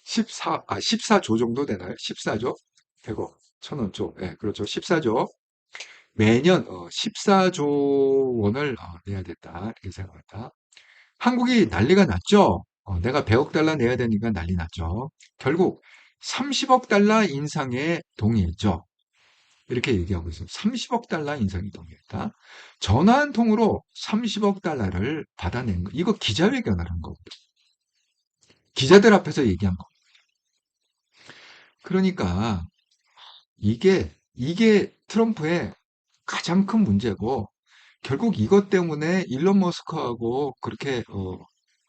14조 정도 되나요? 14조? 100억, 1000원조. 예, 그렇죠. 14조. 매년 14조 원을 내야 됐다. 이렇게 생각합니다. 한국이 난리가 났죠. 내가 100억 달러 내야 되니까 난리 났죠. 결국 30억 달러 인상에 동의했죠. 이렇게 얘기하고 있어요. 30억 달러 인상에 동의했다. 전화 한 통으로 30억 달러를 받아낸 거. 이거 기자회견을 한 거거든요. 기자들 앞에서 얘기한 거. 그러니까 이게 트럼프의 가장 큰 문제고 결국 이것 때문에 일론 머스크하고 그렇게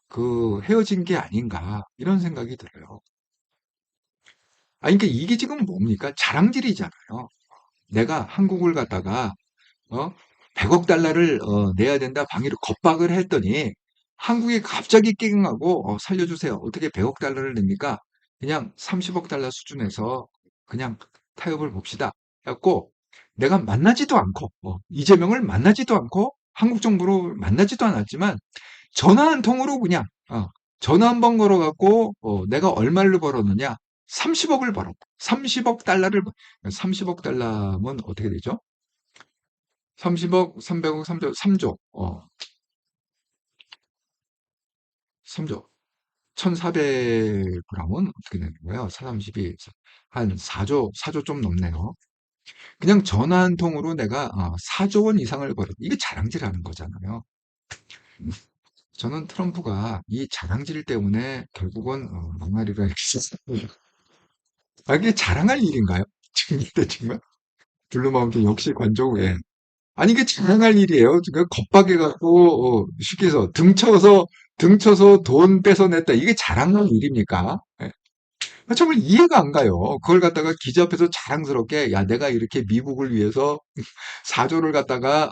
그 헤어진 게 아닌가 이런 생각이 들어요. 그러니까 이게 지금 뭡니까? 자랑질이잖아요. 내가 한국을 갖다가 어? 100억 달러를 내야 된다 방위로 겁박을 했더니 한국이 갑자기 깽하고 살려주세요. 어떻게 100억 달러를 냅니까? 그냥 30억 달러 수준에서 그냥 타협을 봅시다. 해갖고 내가 만나지도 않고 이재명을 만나지도 않고 한국 정부로 만나지도 않았지만 전화 한 통으로 그냥 전화 한 번 걸어갖고 내가 얼마를 벌었느냐? 30억을 벌었다. 30억 달러를 30억 달러면 어떻게 되죠? 30억, 300억, 3조, 3조, 3조. 1,400g은 어떻게 되는 거예요? 4, 32, 한 4조 좀 넘네요. 그냥 전화 한 통으로 내가 4조 원 이상을 벌었. 이게 자랑질하는 거잖아요. 저는 트럼프가 이 자랑질 때문에 결국은 망나리가 이렇게 썼어요. 이게 자랑할 일인가요? 지금 이때 정말 블루마운틴 역시 관종에 아니 이게 자랑할 일이에요. 지금 겁박해갖고 쉽게 해서 등쳐서 돈 뺏어냈다. 이게 자랑할 일입니까? 예. 정말 이해가 안 가요. 그걸 갖다가 기자 앞에서 자랑스럽게 야 내가 이렇게 미국을 위해서 4조를 갖다가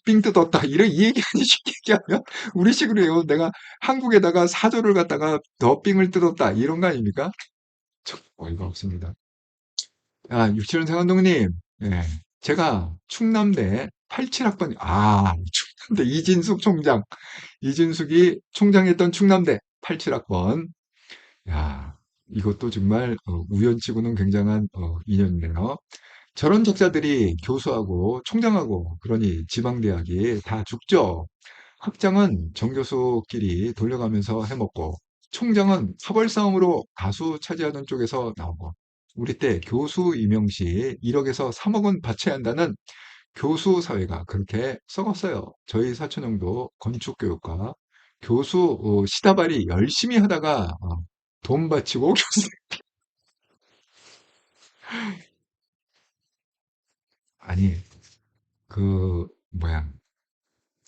삥 뜯었다 이런 이 얘기 아니 쉽게 얘기하면 우리식으로 해요. 내가 한국에다가 4조를 갖다가 더 삥을 뜯었다 이런 거 아닙니까? 참 어이가 없습니다. 유치원 생활동님, 예, 제가 충남대 87학번, 충남대 이진숙 총장, 이진숙이 총장했던 충남대 87학번. 야, 이것도 정말 우연치고는 굉장한 인연이네요. 저런 적자들이 교수하고 총장하고 그러니 지방대학이 다 죽죠. 학장은 정교수끼리 돌려가면서 해먹고 총장은 사벌 싸움으로 다수 차지하는 쪽에서 나오고 우리 때 교수 임용 시 1억에서 3억 원 바쳐야 한다는 교수 사회가 그렇게 썩었어요. 저희 사촌형도 건축교육과 교수 시다발이 열심히 하다가 돈 바치고 교수 아니 그 뭐야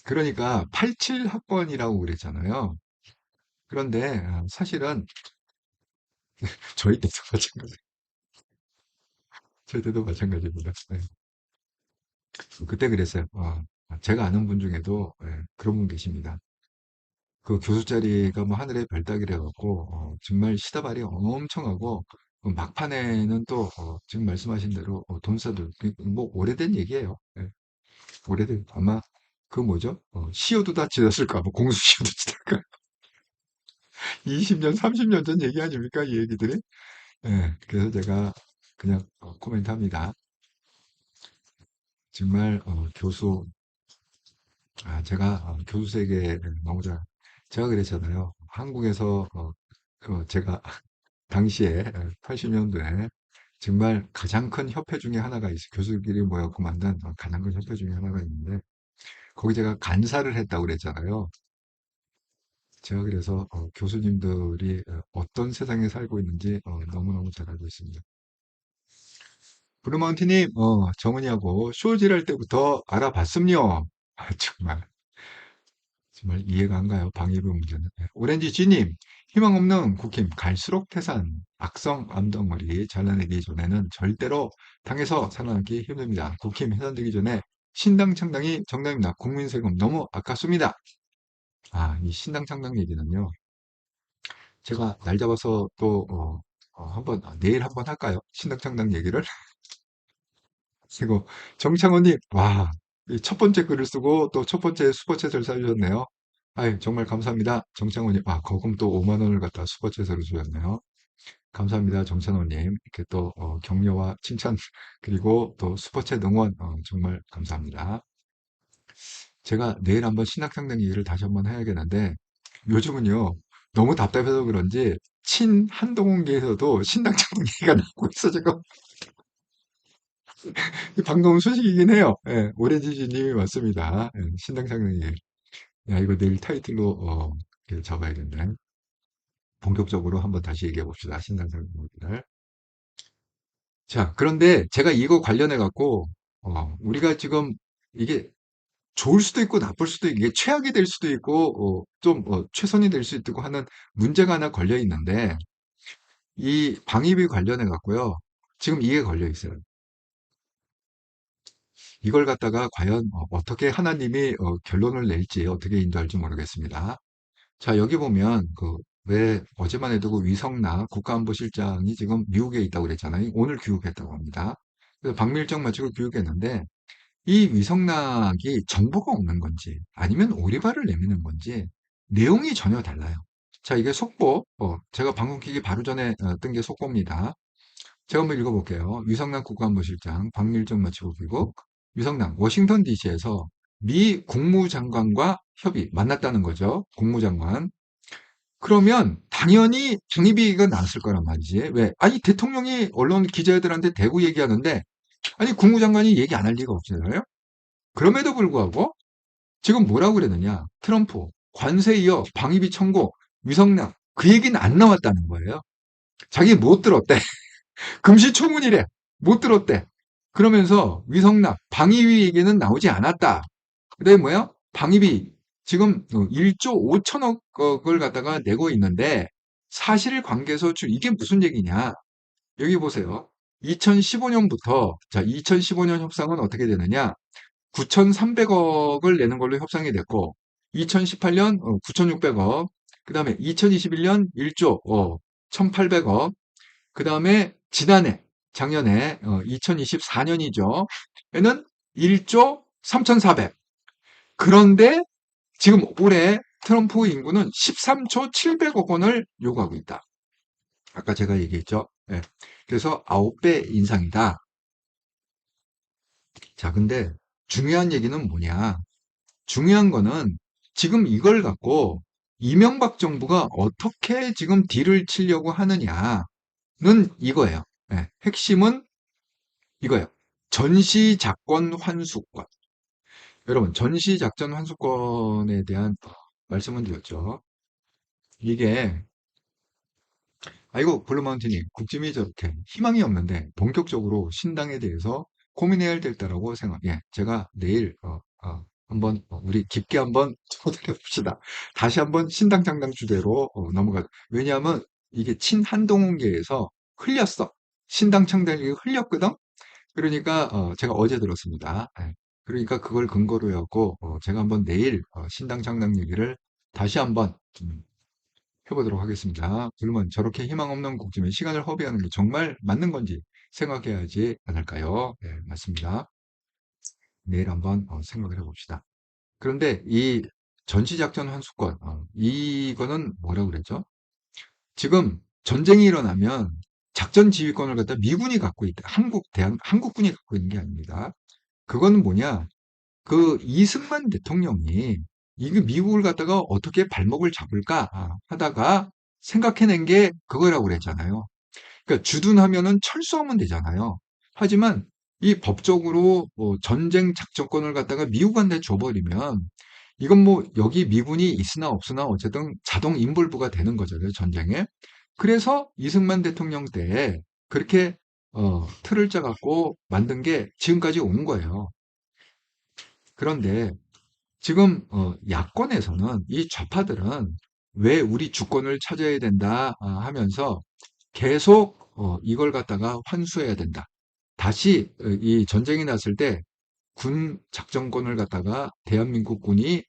그러니까 87학번이라고 그랬잖아요. 그런데 사실은 저희 때도 마찬가지. 저희 때도 마찬가지입니다. 네. 그때 그랬어요. 제가 아는 분 중에도 그런 분 계십니다. 그 교수 자리가 뭐 하늘의 별 따기라 갖고 정말 시다발이 엄청 하고 막판에는 또 지금 말씀하신 대로 돈 써들 뭐 오래된 얘기예요. 예, 오래된 아마 그 뭐죠? 시효도 다 지났을까? 뭐 공수시효도 지났을까? 20년, 30년 전 얘기 아닙니까? 이 얘기들이? 예, 그래서 제가 그냥 코멘트 합니다. 정말 교수 제가 교수 세계에 너무 제가 그랬잖아요. 한국에서 제가 당시에 80년도에 정말 가장 큰 협회 중에 하나가 있어요. 교수끼리 모여서 만든 가장 큰 협회 중에 하나가 있는데 거기 제가 간사를 했다고 그랬잖아요. 제가 그래서 교수님들이 어떤 세상에 살고 있는지 너무너무 잘 알고 있습니다. 브루마운틴님, 정은이하고 쇼질 할 때부터 알아봤음요. 정말. 정말 이해가 안 가요. 방위비 문제는. 네. 오렌지 G님, 희망 없는 국힘 갈수록 태산, 악성 암덩어리 잘라내기 전에는 절대로 당에서 살아남기 힘듭니다. 국힘 해산되기 전에 신당 창당이 정답입니다. 국민 세금 너무 아깝습니다. 이 신당 창당 얘기는요. 제가 날 잡아서 또 한번 내일 한번 할까요? 신당 창당 얘기를. 그리고 정창호님, 와, 이 첫 번째 글을 쓰고 또 첫 번째 슈퍼챗을 사주셨네요. 정말 감사합니다. 정창호님, 거금 또 5만 원을 갖다 슈퍼챗으로 주셨네요. 감사합니다. 정찬호님. 이렇게 또 격려와 칭찬 그리고 또 슈퍼챗 응원 정말 감사합니다. 제가 내일 한번 신학상당 얘기를 다시 한번 해야겠는데 요즘은요 너무 답답해서 그런지 친한동훈계에서도 신당창당 얘기가 나오고 있어 지금. 반가운 소식이긴 해요. 예, 오렌지주님이 맞습니다. 예, 신당창당이. 야, 이거 내일 타이틀로 이렇게 잡아야겠네. 본격적으로 한번 다시 얘기해 봅시다. 신당창당을. 자, 그런데 제가 이거 관련해 갖고 우리가 지금 이게 좋을 수도 있고 나쁠 수도 있고 이게 최악이 될 수도 있고 좀 최선이 될 수도 있고 하는 문제가 하나 걸려 있는데 이 방위비 관련해 갖고요. 지금 이게 걸려 있어요. 이걸 갖다가 과연 어떻게 하나님이 결론을 낼지 어떻게 인도할지 모르겠습니다. 자, 여기 보면 왜 어제만 해도 그 위성락 국가안보실장이 지금 미국에 있다고 그랬잖아요. 오늘 귀국했다고 합니다. 그래서 박밀정 맞추고 교육했는데 이 위성락이 정보가 없는 건지 아니면 오리발을 내미는 건지 내용이 전혀 달라요. 자, 이게 속보. 제가 방송 키기 바로 전에 뜬 게 속보입니다. 제가 한번 읽어볼게요. 위성락 국가안보실장 박밀정 맞추고 교육. 위성락 워싱턴 DC에서 미 국무장관과 협의 만났다는 거죠. 국무장관. 그러면 당연히 중립이익가 나왔을 거란 말이지. 왜? 아니 대통령이 언론 기자들한테 대구 얘기하는데 아니 국무장관이 얘기 안 할 리가 없잖아요. 그럼에도 불구하고 지금 뭐라고 그랬느냐? 트럼프 관세 이어 방위비 청구 위성락 그 얘기는 안 나왔다는 거예요. 자기 못 들었대. 금시초문이래. 못 들었대. 그러면서 위성락 방위비 얘기는 나오지 않았다. 그다음에 뭐야? 방위비 지금 1조 5천억을 갖다가 내고 있는데 사실관계서 이게 무슨 얘기냐? 여기 보세요. 2015년부터 자 2015년 협상은 어떻게 되느냐? 9,300억을 내는 걸로 협상이 됐고 2018년 9,600억 그 다음에 2021년 1조 1,800억 그 다음에 작년에 2024년이죠. 에는 1조 3,400 그런데 지금 올해 트럼프 인구는 13조 700억 원을 요구하고 있다. 아까 제가 얘기했죠. 예. 그래서 9배 인상이다. 자, 근데 중요한 얘기는 뭐냐? 중요한 거는 지금 이걸 갖고 이명박 정부가 어떻게 지금 딜을 치려고 하느냐는 이거예요. 예, 핵심은 이거예요. 전시작권 환수권. 여러분, 전시작전 환수권에 대한 말씀을 드렸죠. 이게 아이고 블루마운틴이 국짐이 저렇게 희망이 없는데 본격적으로 신당에 대해서 고민해야 될 때라고 생각. 예, 제가 내일 한번 우리 깊게 한번 토론해 봅시다. 다시 한번 신당 창당 주제로 넘어가. 왜냐하면 이게 친한동훈계에서 흘렸어. 신당 창당이 흘렸거든. 그러니까 제가 어제 들었습니다. 예. 그러니까 그걸 근거로 해갖고 제가 한번 내일 신당 창당 얘기를 다시 한번 해보도록 하겠습니다. 그러면 저렇게 희망 없는 국짐에 시간을 허비하는 게 정말 맞는 건지 생각해야 하지 않을까요? 네, 맞습니다. 내일 한번 생각을 해봅시다. 그런데 이 전시작전 환수권, 이거는 뭐라고 그랬죠? 지금 전쟁이 일어나면 작전 지휘권을 갖다 미군이 갖고 있다. 한국군이 갖고 있는 게 아닙니다. 그거는 뭐냐? 그 이승만 대통령이 이게 미국을 갖다가 어떻게 발목을 잡을까 하다가 생각해낸 게 그거라고 그랬잖아요. 그러니까 주둔하면은 철수하면 되잖아요. 하지만 이 법적으로 전쟁 작전권을 갖다가 미국한테 줘버리면 이건 뭐 여기 미군이 있으나 없으나 어쨌든 자동 인볼브가 되는 거잖아요, 전쟁에. 그래서 이승만 대통령 때 그렇게 틀을 짜갖고 만든 게 지금까지 온 거예요. 그런데 지금 야권에서는 이 좌파들은 왜 우리 주권을 찾아야 된다 하면서 계속 이걸 갖다가 환수해야 된다. 다시 이 전쟁이 났을 때 군 작전권을 갖다가 대한민국 군이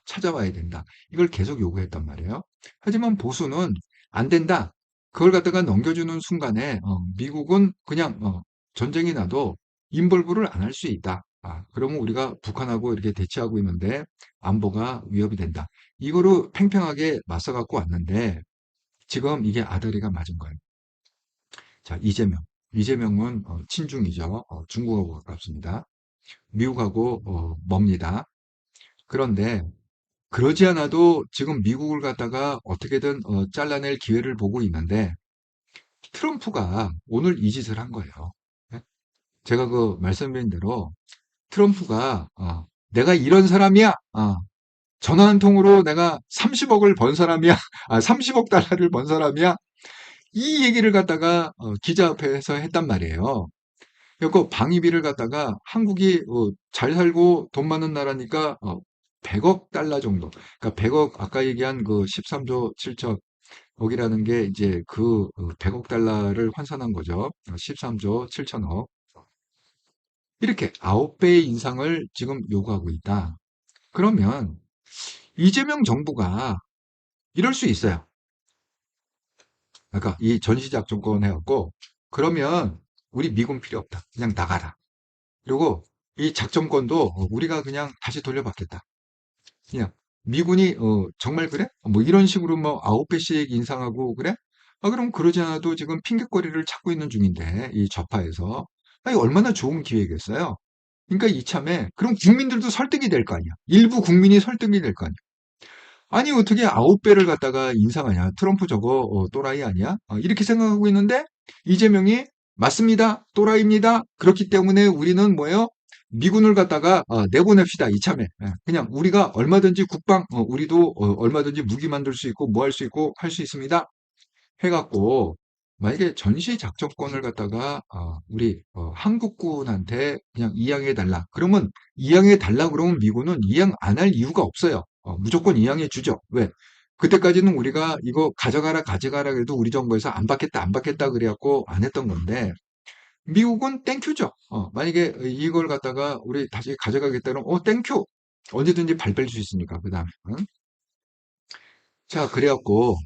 찾아와야 된다. 이걸 계속 요구했단 말이에요. 하지만 보수는 안 된다. 그걸 갖다가 넘겨주는 순간에 미국은 그냥 전쟁이 나도 인볼브를 안 할 수 있다. 그러면 우리가 북한하고 이렇게 대치하고 있는데 안보가 위협이 된다. 이거로 팽팽하게 맞서 갖고 왔는데 지금 이게 아다리가 맞은 거예요. 자, 이재명. 이재명은 친중이죠. 중국하고 가깝습니다. 미국하고 멉니다. 그런데 그러지 않아도 지금 미국을 갖다가 어떻게든 잘라낼 기회를 보고 있는데 트럼프가 오늘 이 짓을 한 거예요. 예? 제가 그 말씀드린 대로 트럼프가 내가 이런 사람이야. 전화 한 통으로 내가 30억을 번 사람이야. 30억 달러를 번 사람이야. 이 얘기를 갖다가 기자 앞에서 했단 말이에요. 그리고 방위비를 갖다가 한국이 잘 살고 돈 많은 나라니까 100억 달러 정도. 그러니까 100억 아까 얘기한 그 13조 7천억이라는 게 이제 그 100억 달러를 환산한 거죠. 13조 7천억. 이렇게 9배의 인상을 지금 요구하고 있다. 그러면 이재명 정부가 이럴 수 있어요. 그러니까 이 전시작전권 해갖고 그러면 우리 미군 필요 없다. 그냥 나가라. 그리고 이 작전권도 우리가 그냥 다시 돌려받겠다. 그냥 미군이 정말 그래? 뭐 이런 식으로 뭐 9배씩 인상하고 그래? 그럼 그러지 않아도 지금 핑계거리를 찾고 있는 중인데 이 좌파에서 아니 얼마나 좋은 기회겠어요. 그러니까 이참에 그럼 국민들도 설득이 될 거 아니야. 일부 국민이 설득이 될 거 아니야. 아니 어떻게 9배를 갖다가 인상하냐. 트럼프 저거 또라이 아니야? 이렇게 생각하고 있는데 이재명이 맞습니다. 또라이입니다. 그렇기 때문에 우리는 뭐예요? 미군을 갖다가 내보냅시다. 이참에. 예, 그냥 우리가 얼마든지 국방 우리도 얼마든지 무기 만들 수 있고 뭐 할 수 있고 할 수 있습니다. 해갖고 만약에 전시 작전권을 갖다가 우리 한국군한테 그냥 이양해 달라. 그러면 이양해 달라 그러면 미군은 이양 안 할 이유가 없어요. 무조건 이양해 주죠. 왜? 그때까지는 우리가 이거 가져가라 가져가라 그래도 우리 정부에서 안 받겠다 안 받겠다 그래갖고 안 했던 건데 미국은 땡큐죠. 만약에 이걸 갖다가 우리 다시 가져가겠다면 땡큐. 언제든지 발뺄 수 있으니까 그 다음에. 자, 그래갖고,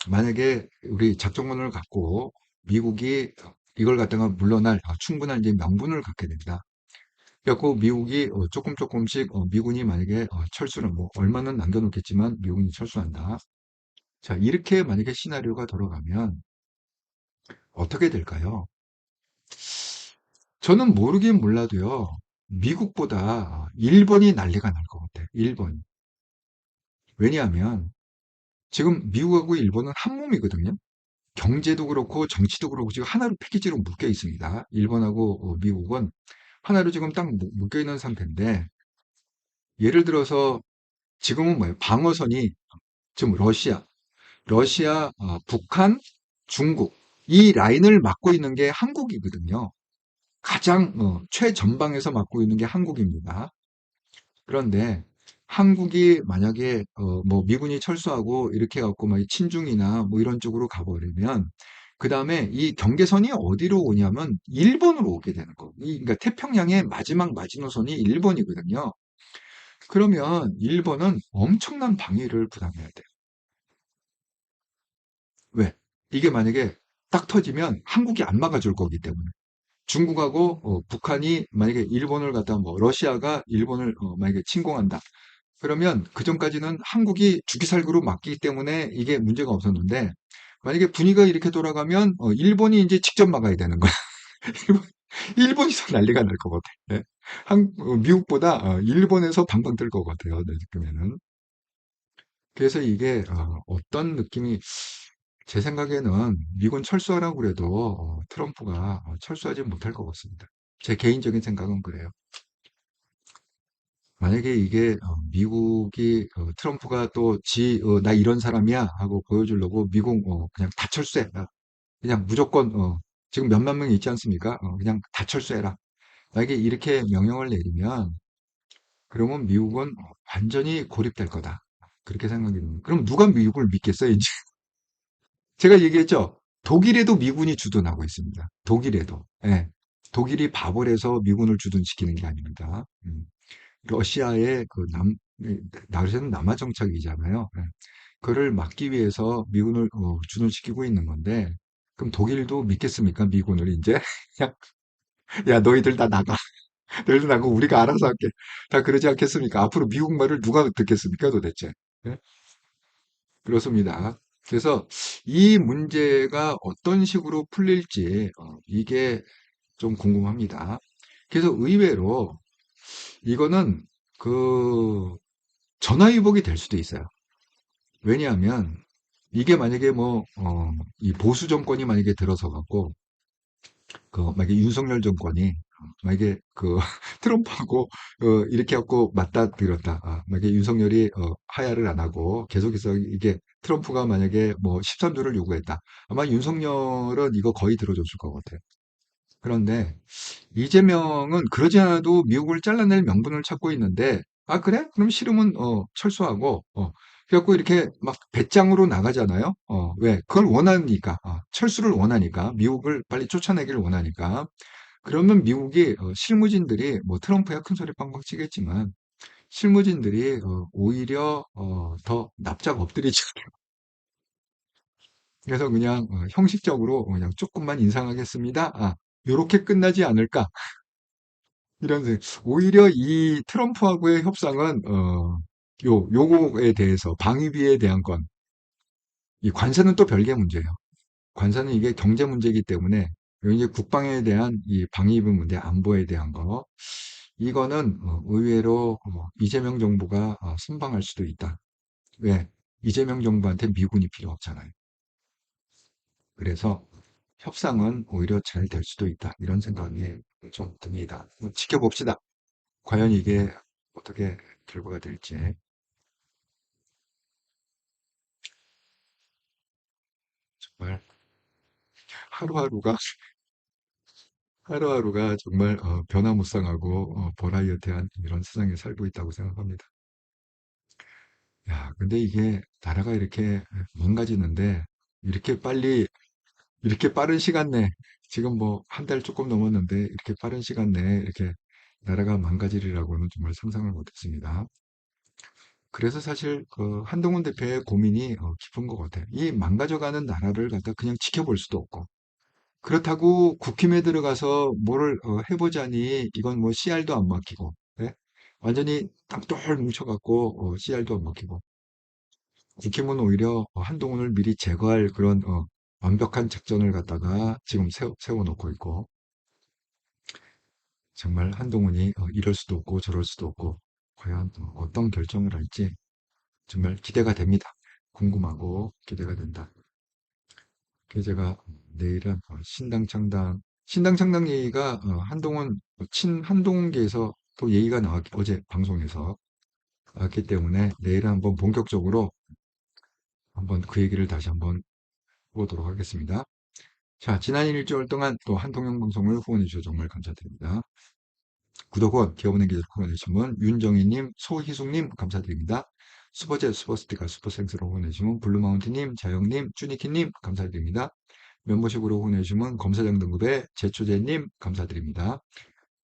만약에 우리 작전권을 갖고 미국이 이걸 갖다가 물러날 충분한 이제 명분을 갖게 된다. 그래갖고 미국이 조금씩 미군이 만약에 철수를 뭐 얼마는 남겨놓겠지만 미군이 철수한다. 자, 이렇게 만약에 시나리오가 돌아가면 어떻게 될까요? 저는 모르긴 몰라도요. 미국보다 일본이 난리가 날 것 같아요. 일본. 왜냐하면 지금 미국하고 일본은 한 몸이거든요. 경제도 그렇고 정치도 그렇고 지금 하나로 패키지로 묶여 있습니다. 일본하고 미국은 하나로 지금 딱 묶여 있는 상태인데 예를 들어서 지금은 뭐예요? 방어선이 지금 러시아, 북한, 중국 이 라인을 막고 있는 게 한국이거든요. 가장 최전방에서 막고 있는 게 한국입니다. 그런데 한국이 만약에 뭐 미군이 철수하고 이렇게 해갖고 막 친중이나 뭐 이런 쪽으로 가버리면 그 다음에 이 경계선이 어디로 오냐면 일본으로 오게 되는 거. 그러니까 태평양의 마지막 마지노선이 일본이거든요. 그러면 일본은 엄청난 방위를 부담해야 돼요. 왜? 이게 만약에 딱 터지면 한국이 안 막아줄 거기 때문에. 중국하고 북한이 만약에 일본을 갖다 뭐 러시아가 일본을 만약에 침공한다. 그러면 그전까지는 한국이 주기살구로 막기 때문에 이게 문제가 없었는데 만약에 분위기가 이렇게 돌아가면 일본이 이제 직접 막아야 되는 거야. 일본, 일본이 더 난리가 날 것 같아. 네. 미국보다 일본에서 방방 뜰 것 같아요. 내 느낌에는. 그래서 이게 어떤 느낌이 제 생각에는 미군 철수하라고 그래도 트럼프가 철수하지 못할 것 같습니다. 제 개인적인 생각은 그래요. 만약에 이게 미국이 트럼프가 또 나 이런 사람이야 하고 보여주려고 미국 그냥 다 철수해. 그냥 무조건 지금 몇만 명이 있지 않습니까? 그냥 다 철수해라. 만약에 이렇게 명령을 내리면 그러면 미국은 완전히 고립될 거다. 그렇게 생각이 듭니다. 그럼 누가 미국을 믿겠어요, 이제? 제가 얘기했죠. 독일에도 미군이 주둔하고 있습니다. 독일에도. 예. 독일이 바보를 해서 미군을 주둔시키는 게 아닙니다. 러시아의 러시아는 남하 정착이잖아요. 예. 그를 막기 위해서 미군을 주둔시키고 있는 건데, 그럼 독일도 믿겠습니까? 미군을 이제 그냥 야 너희들 다 나가, 너희들 나가 우리가 알아서 할게. 다 그러지 않겠습니까? 앞으로 미국 말을 누가 듣겠습니까? 도대체. 예? 그렇습니다. 그래서 이 문제가 어떤 식으로 풀릴지 이게 좀 궁금합니다. 그래서 의외로 이거는 그 전화위복이 될 수도 있어요. 왜냐하면 이게 만약에 뭐, 이 보수 정권이 만약에 들어서 갖고, 만약에 윤석열 정권이, 만약에 트럼프하고, 이렇게 갖고 맞다 들었다. 만약에 윤석열이, 하야를 안 하고 계속해서 이게 트럼프가 만약에 뭐 13조를 요구했다. 아마 윤석열은 이거 거의 들어줬을 것 같아요. 그런데 이재명은 그러지 않아도 미국을 잘라낼 명분을 찾고 있는데, 그래? 그럼 싫으면, 철수하고, 그래갖고 이렇게 막 배짱으로 나가잖아요? 왜? 그걸 원하니까, 철수를 원하니까, 미국을 빨리 쫓아내기를 원하니까. 그러면 미국이, 실무진들이, 뭐 트럼프야 큰 소리 빵빵 치겠지만, 실무진들이, 오히려, 더 납작 엎드리지. 그래서 그냥, 형식적으로 그냥 조금만 인상하겠습니다. 요렇게 끝나지 않을까? 오히려 이 트럼프하고의 협상은, 요거에 대해서, 방위비에 대한 건, 이 관세는 또 별개 문제예요. 관세는 이게 경제 문제이기 때문에, 이제 국방에 대한 이 방위비 문제, 안보에 대한 거, 이거는 의외로 이재명 정부가 선방할 수도 있다. 왜? 이재명 정부한테 미군이 필요 없잖아요. 그래서 협상은 오히려 잘 될 수도 있다. 이런 생각이 좀 듭니다. 지켜봅시다. 과연 이게 어떻게 결과가 될지. 정말 하루하루가 하루하루가 정말 변화무쌍하고 버라이어티한 이런 세상에 살고 있다고 생각합니다. 야, 근데 이게 나라가 이렇게 망가지는데 이렇게 빨리 이렇게 빠른 시간 내에 지금 뭐 한 달 조금 넘었는데 이렇게 빠른 시간 내에 이렇게 나라가 망가지리라고는 정말 상상을 못했습니다. 그래서 사실 그 한동훈 대표의 고민이 깊은 것 같아요. 이 망가져가는 나라를 갖다 그냥 지켜볼 수도 없고 그렇다고 국힘에 들어가서 뭐를 해보자니 이건 뭐 씨알도 안 막히고 예? 완전히 딱똘 뭉쳐갖고 씨알도 안 막히고 국힘은 오히려 한동훈을 미리 제거할 그런 완벽한 작전을 갖다가 지금 세워놓고 있고 정말 한동훈이 이럴 수도 없고 저럴 수도 없고 과연 어떤 결정을 할지 정말 기대가 됩니다. 궁금하고 기대가 된다. 그래서 제가 내일은 신당 창당 얘기가 한동훈 한동훈계에서 또 얘기가 나왔기 어제 방송에서 나왔기 때문에 내일은 한번 본격적으로 한번 그 얘기를 다시 한번 보도록 하겠습니다. 자, 지난 일주일 동안 또 한통영 방송을 후원해 주셔서 정말 감사드립니다. 구독원, 기업은행 계좌 후원해 주신 분, 윤정희님, 소희숙님 감사드립니다. 슈퍼챗, 슈퍼스티커, 슈퍼생스로 후원해 주신 분, 블루마운틴님, 자영님, 쭈니키님 감사드립니다. 멤버십으로 후원해 주신 분, 검사장 등급의 제초제님 감사드립니다.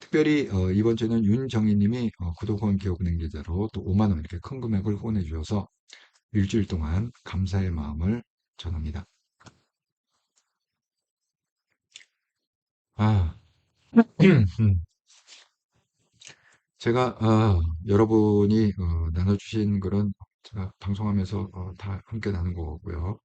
특별히 이번 주에는 윤정희님이 구독원 기업은행 계좌로 또 5만 원 이렇게 큰 금액을 후원해 주셔서 일주일 동안 감사의 마음을 전합니다. 아, 제가 여러분이 나눠주신 글은 제가 방송하면서 다 함께 나눈 거고요.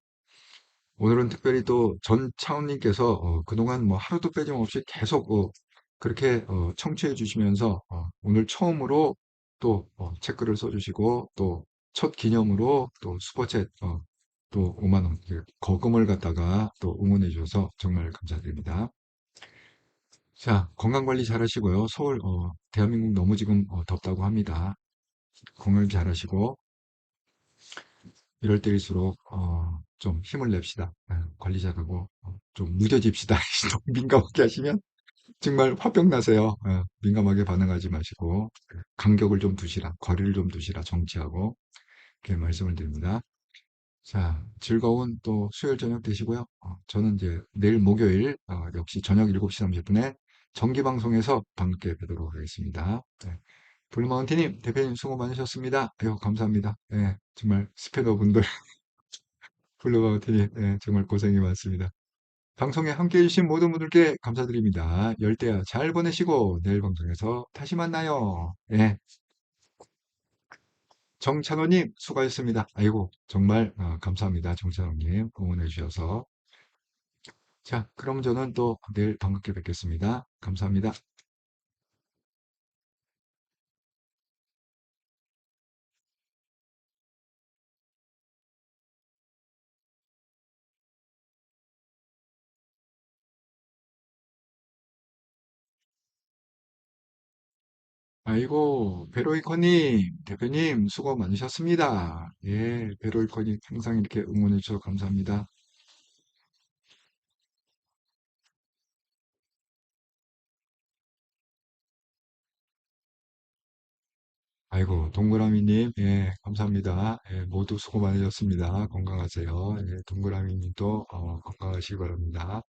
오늘은 특별히 또 전 차원님께서 그동안 뭐 하루도 빼짐없이 계속 그렇게 청취해 주시면서 오늘 처음으로 또 책글을 써주시고 또 첫 기념으로 또 슈퍼챗 또 5만 원 거금을 갖다가 또 응원해 주셔서 정말 감사드립니다. 자, 건강 관리 잘 하시고요. 서울 대한민국 너무 지금 덥다고 합니다. 건강 잘 하시고 이럴 때일수록 좀 힘을 냅시다. 관리 잘하고 좀 무뎌집시다. 너무 민감하게 하시면 정말 화병 나세요. 민감하게 반응하지 마시고 간격을 좀 두시라, 거리를 좀 두시라 정치하고 이렇게 말씀을 드립니다. 자, 즐거운 또 수요일 저녁 되시고요. 저는 이제 내일 목요일 역시 저녁 7시 30분에 정기 방송에서 함께 뵙도록 하겠습니다. 네. 블루마운틴님, 대표님 수고 많으셨습니다. 아유, 감사합니다. 예, 정말 스패너분들, 블루마운틴님, 예, 정말 고생이 많습니다. 방송에 함께 해주신 모든 분들께 감사드립니다. 열대야 잘 보내시고 내일 방송에서 다시 만나요. 예, 정찬호님 수고하셨습니다. 아이고, 정말 감사합니다. 정찬호님 응원해 주셔서. 자, 그럼 저는 또 내일 반갑게 뵙겠습니다. 감사합니다. 아이고, 베로이커님, 대표님, 수고 많으셨습니다. 예, 베로이커님 항상 이렇게 응원해 주셔서 감사합니다. 아이고, 동그라미님, 예, 감사합니다. 예, 모두 수고 많으셨습니다. 건강하세요. 예, 동그라미님도 건강하시기 바랍니다.